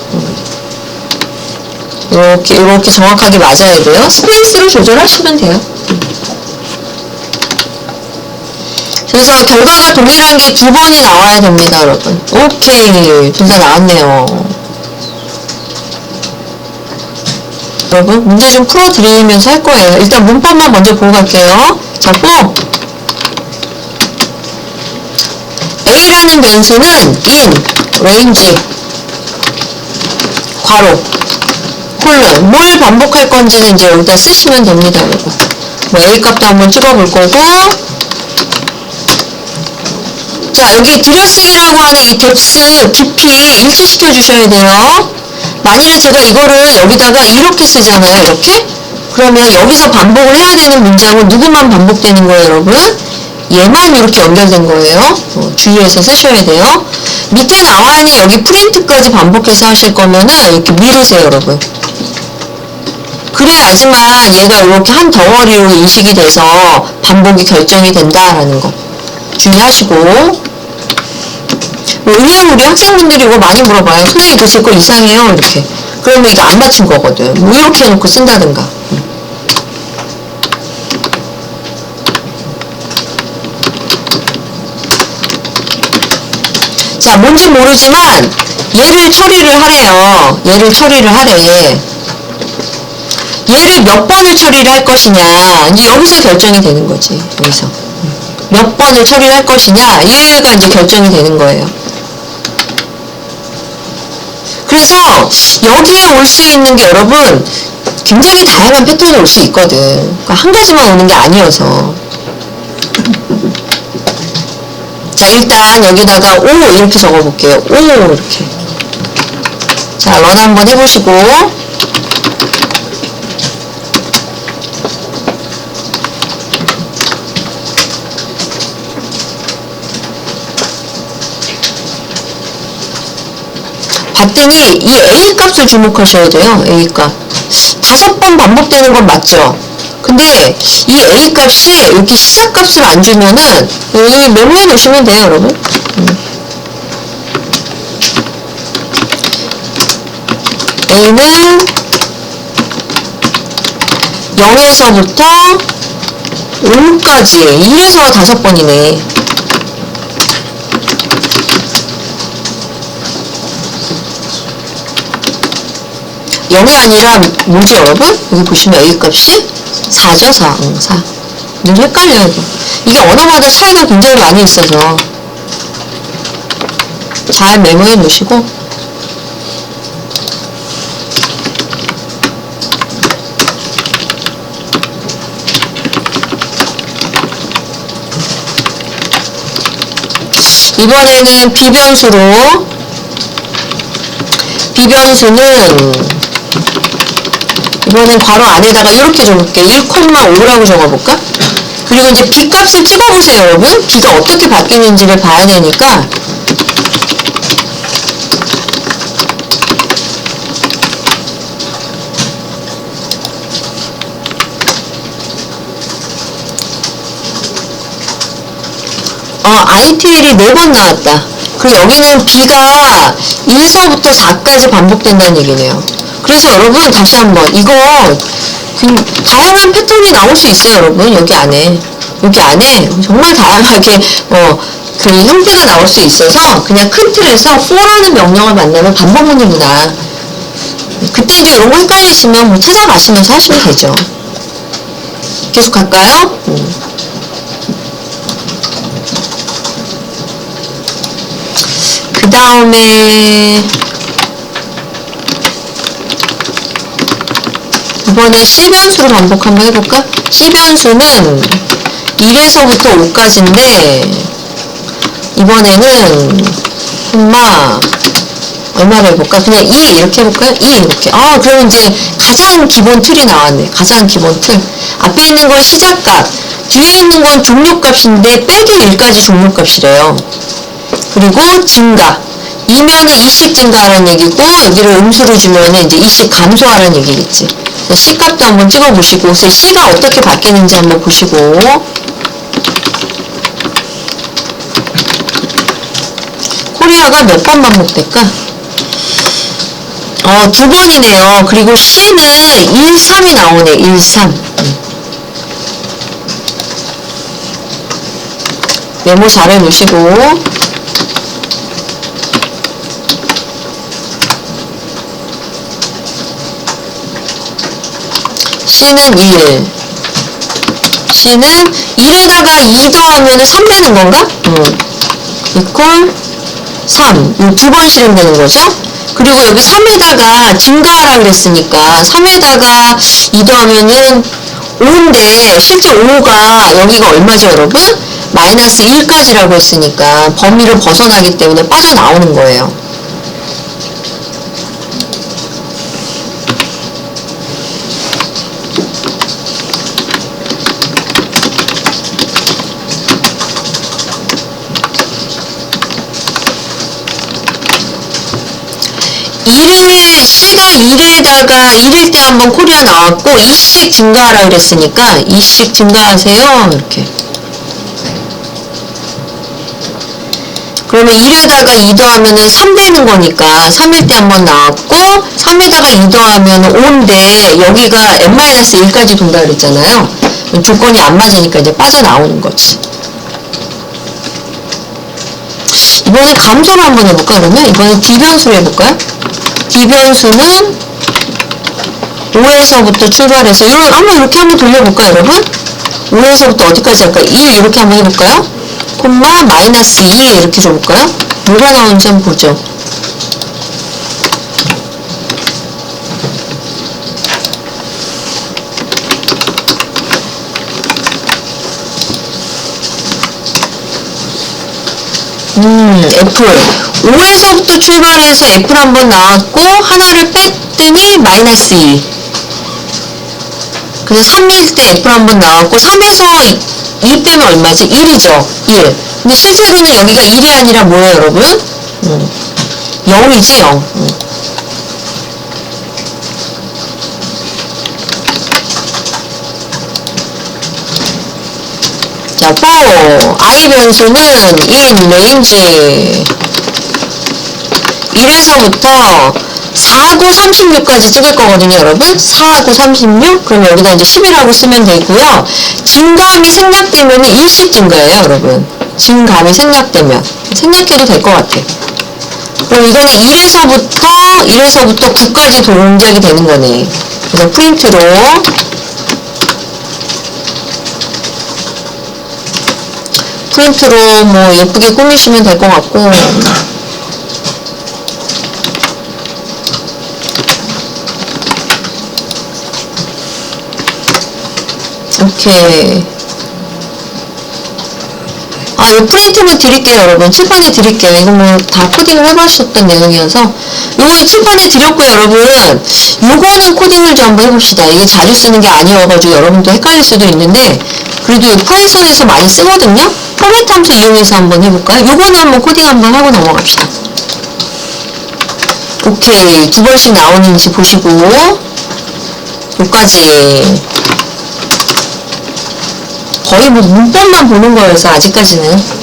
이렇게 정확하게 맞아야 돼요. 스페이스를 조절하시면 돼요. 그래서 결과가 동일한 게 두 번이 나와야 됩니다, 여러분. 오케이. 둘 다 나왔네요. 여러분, 문제 좀 풀어드리면서 할 거예요. 일단 문법만 먼저 보고 갈게요. 자, 꼭! A라는 변수는 in, range, 괄호, 콜론, 뭘 반복할 건지는 이제 여기다 쓰시면 됩니다, 여러분. 뭐 A 값도 한번 찍어볼 거고, 자, 여기 들여쓰기라고 하는 이 뎁스 깊이 일치시켜 주셔야 돼요. 만일에 제가 이거를 여기다가 이렇게 쓰잖아요. 이렇게? 그러면 여기서 반복을 해야 되는 문장은 누구만 반복되는 거예요, 여러분? 얘만 이렇게 연결된 거예요. 주의해서 쓰셔야 돼요. 밑에 나와 있는 여기 프린트까지 반복해서 하실 거면은 이렇게 미루세요, 여러분. 그래야지만 얘가 이렇게 한 덩어리로 인식이 돼서 반복이 결정이 된다라는 거 주의하시고. 의외로 우리 학생분들이 이거 많이 물어봐요. 선생님 저 제 거 이상해요, 이렇게. 그러면 이게 안 맞춘 거거든. 뭐 이렇게 해놓고 쓴다든가. 자, 뭔지 모르지만 얘를 처리를 하래요. 얘를 처리를 하래. 얘를 몇 번을 처리를 할 것이냐, 이제 여기서 결정이 되는 거지. 여기서 몇 번을 처리를 할 것이냐, 얘가 이제 결정이 되는 거예요. 그래서 여기에 올 수 있는 게 여러분 굉장히 다양한 패턴이 올 수 있거든. 그러니까 한 가지만 오는 게 아니어서. 자, 일단 여기다가 O 이렇게 적어볼게요. O 이렇게. 자, 런 한번 해보시고. 봤더니 이 A 값을 주목하셔야 돼요. A 값. 5번 반복되는 건 맞죠? 근데 이 A 값이 이렇게 시작 값을 안 주면은 여기 메모해 놓으시면 돼요, 여러분. A는 0에서부터 5까지 1에서 5번이네. 영이 아니라 뭐지, 여러분? 여기 보시면 A 값이 4죠, 4. 4. 늘 헷갈려요, 이거. 이게 언어마다 차이가 굉장히 많이 있어서 잘 메모해 놓으시고. 이번에는 비변수로, 비변수는 이번엔 괄호 안에다가 이렇게 적을게. 1,5라고 적어볼까? 그리고 이제 B 값을 찍어보세요, 여러분. B가 어떻게 바뀌는지를 봐야 되니까. ITL이 4번 나왔다. 그리고 여기는 B가 1서부터 4까지 반복된다는 얘기네요. 그래서 여러분 다시 한번 이거 다양한 패턴이 나올 수 있어요, 여러분. 여기 안에 정말 다양하게 그 형태가 나올 수 있어서 그냥 큰 틀에서 for라는 명령을 만나면 반복문이구나. 그때 이제 이런 거 헷갈리시면 뭐 찾아가시면서 하시면 되죠. 계속 갈까요? 그 다음에 이번에 C변수로 반복 한번 해볼까? C변수는 1에서부터 5까지인데 이번에는 얼마를 해볼까? 그냥 2 이렇게 해볼까요? 2 이렇게. 그럼 이제 가장 기본 틀이 나왔네. 가장 기본 틀. 앞에 있는 건 시작값, 뒤에 있는 건 종료값인데 빼기 1까지 종료값이래요. 그리고 증가. 2면은 2씩 증가하라는 얘기고, 여기를 음수로 주면은 이제 2씩 감소하라는 얘기겠지. C값도 한번 찍어보시고, 그래서 C가 어떻게 바뀌는지 한번 보시고. 코리아가 몇 번 반복될까? 2번이네요. 그리고 C는 1, 3이 나오네. 1, 3. 메모 잘 해놓으시고. C는 1. C는 1에다가 2 더하면 3 되는 건가? 이퀄 3. 이 2번 실행되는 거죠? 그리고 여기 3에다가 증가하라 그랬으니까 3에다가 2 더하면은 5인데 실제 5가 여기가 얼마죠, 여러분? 마이너스 1까지라고 했으니까 범위를 벗어나기 때문에 빠져나오는 거예요. C가 1에다가 1일 때 한번 코리아 나왔고 2씩 증가하라 그랬으니까 2씩 증가하세요. 이렇게. 그러면 1에다가 2 더하면은 3 되는 거니까 3일 때 한번 나왔고 3에다가 2 더하면 5인데 여기가 n-1까지 돈다 그랬잖아요. 조건이 안 맞으니까 이제 빠져나오는 거지. 이번엔 감소를 한번 해볼까 그러면? 이번엔 D변수로 해볼까요? D변수는 5에서부터 출발해서 이렇게 한번 돌려볼까요 여러분? 5에서부터 어디까지 할까요? 1 이렇게 한번 해볼까요? 콤마 마이너스 2 이렇게 줘볼까요? 뭐가 나오는지 한번 보죠. F 5에서부터 출발해서 F를 한번 나왔고 하나를 뺐더니 마이너스 2. 그래서 3일 때 F를 한번 나왔고 3에서 2 빼면 얼마지? 1이죠. 1. 근데 실제로는 여기가 1이 아니라 뭐예요 여러분? 0이지 0. 자, for I 변수는 in range 1에서부터 4구 36까지 찍을 거거든요, 여러분. 4구 36? 그럼 여기다 이제 10이라고 쓰면 되고요. 진감이 생략되면 1씩 증가해요, 여러분. 진감이 생략되면. 생략해도 될 것 같아. 그럼 이거는 1에서부터 9까지 동작이 되는 거네. 그래서 프린트로 뭐 예쁘게 꾸미시면 될 것 같고. 오케이. 이 프린트는 드릴게요, 여러분. 칠판에 드릴게요. 이거 뭐 다 코딩을 해보셨던 내용이어서. 요거 칠판에 드렸고요, 여러분. 요거는 코딩을 좀 한번 해봅시다. 이게 자주 쓰는 게 아니어가지고 여러분도 헷갈릴 수도 있는데, 그래도 파이썬에서 많이 쓰거든요? 포맷 함수 이용해서 한번 해볼까요? 요거는 한번 코딩 한번 하고 넘어갑시다. 오케이. 2번씩 나오는지 보시고, 요까지. 거의 뭐 문법만 보는 거여서 아직까지는.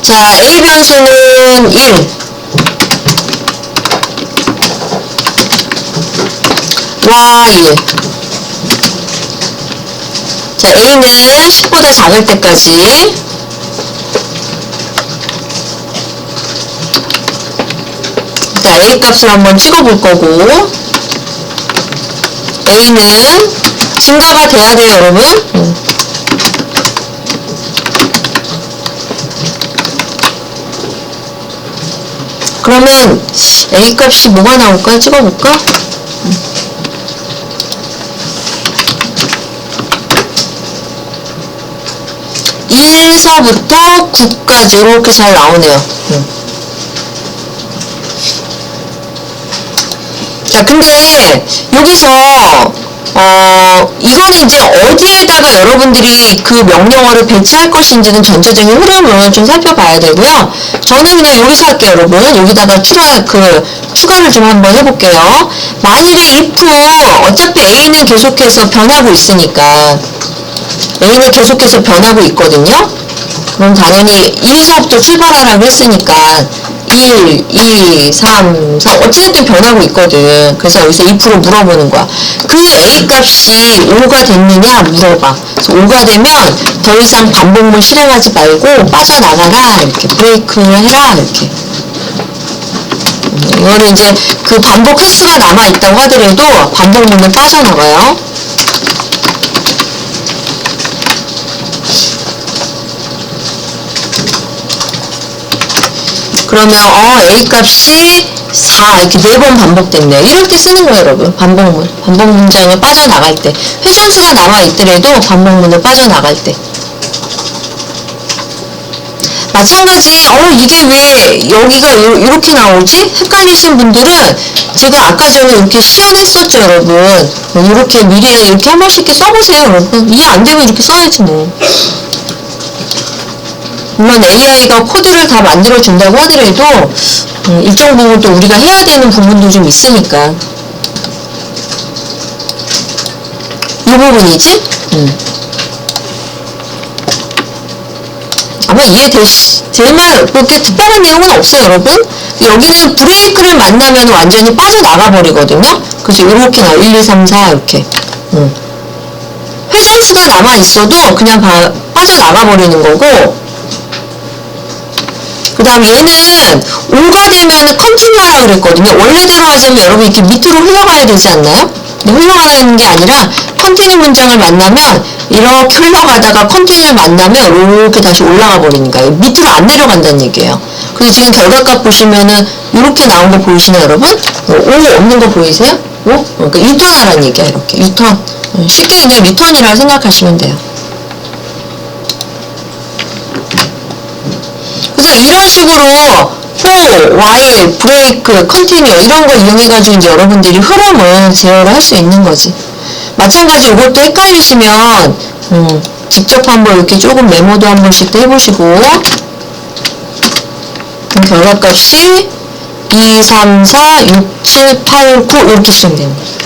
자, A 변수는 1 Y 자, A는 10보다 작을 때까지. 자, A 값을 한번 찍어볼 거고. A는 증가가 돼야 돼요, 여러분. 그러면 A 값이 뭐가 나올까요? 찍어볼까? 1서부터 9까지 이렇게 잘 나오네요. 자, 근데 여기서 이거는 이제 어디에다가 여러분들이 그 명령어를 배치할 것인지는 전체적인 흐름을 좀 살펴봐야 되고요. 저는 그냥 여기서 할게요, 여러분. 여기다가 추가를 좀 한번 해볼게요. 만일에 if 어차피 A는 계속해서 변하고 있으니까 A는 계속해서 변하고 있거든요. 그럼 당연히 1서부터 출발하라고 했으니까 1, 2, 3, 4 어찌됐든 변하고 있거든. 그래서 여기서 if로 물어보는 거야. 그 A 값이 5가 됐느냐 물어봐. 그래서 5가 되면 더 이상 반복문 실행하지 말고 빠져나가라. 이렇게 브레이크를 해라. 이렇게. 이거는 이제 그 반복 횟수가 남아있다고 하더라도 반복문은 빠져나가요. 그러면 A 값이 4 이렇게 4번 반복됐네요. 이럴 때 쓰는 거예요, 여러분. 반복문. 반복 문장을 빠져나갈 때. 회전수가 남아있더라도 반복문을 빠져나갈 때. 마찬가지, 이게 왜 여기가 이렇게 나오지? 헷갈리신 분들은 제가 아까 전에 이렇게 시연했었죠, 여러분. 이렇게 미리 이렇게 한 번씩 이렇게 써보세요, 여러분. 이해 안 되면 이렇게 써야지, 뭐. 물론 AI가 코드를 다 만들어준다고 하더라도, 일정 부분 또 우리가 해야 되는 부분도 좀 있으니까. 이 부분이지? 아마 이해되면 그렇게 특별한 내용은 없어요, 여러분. 여기는 브레이크를 만나면 완전히 빠져나가 버리거든요. 그래서 이렇게 1, 2, 3, 4 이렇게. 회전수가 남아있어도 그냥 빠져나가 버리는 거고, 그 다음 얘는 5가 되면 컨티뉴 하라 그랬거든요. 원래대로 하자면 여러분 이렇게 밑으로 흘러가야 되지 않나요? 근데 흘러가는 게 아니라 컨티뉴 문장을 만나면 이렇게 흘러가다가 컨티뉴를 만나면 이렇게 다시 올라가 버리는 거예요. 밑으로 안 내려간다는 얘기예요. 그래서 지금 결과값 보시면은 이렇게 나온 거 보이시나요, 여러분? 5 없는 거 보이세요? 5? 그러니까 유턴하라는 얘기야, 이렇게. 유턴. 쉽게 그냥 유턴이라고 생각하시면 돼요. 그래서 이런 식으로 for, while, break, continue 이런 거 이용해가지고 이제 여러분들이 흐름을 제어를 할 수 있는 거지. 마찬가지 이것도 헷갈리시면 직접 한번 이렇게 조금 메모도 한 번씩 해보시고 결과값이 2, 3, 4, 6, 7, 8, 9 이렇게 수정되는 거예요.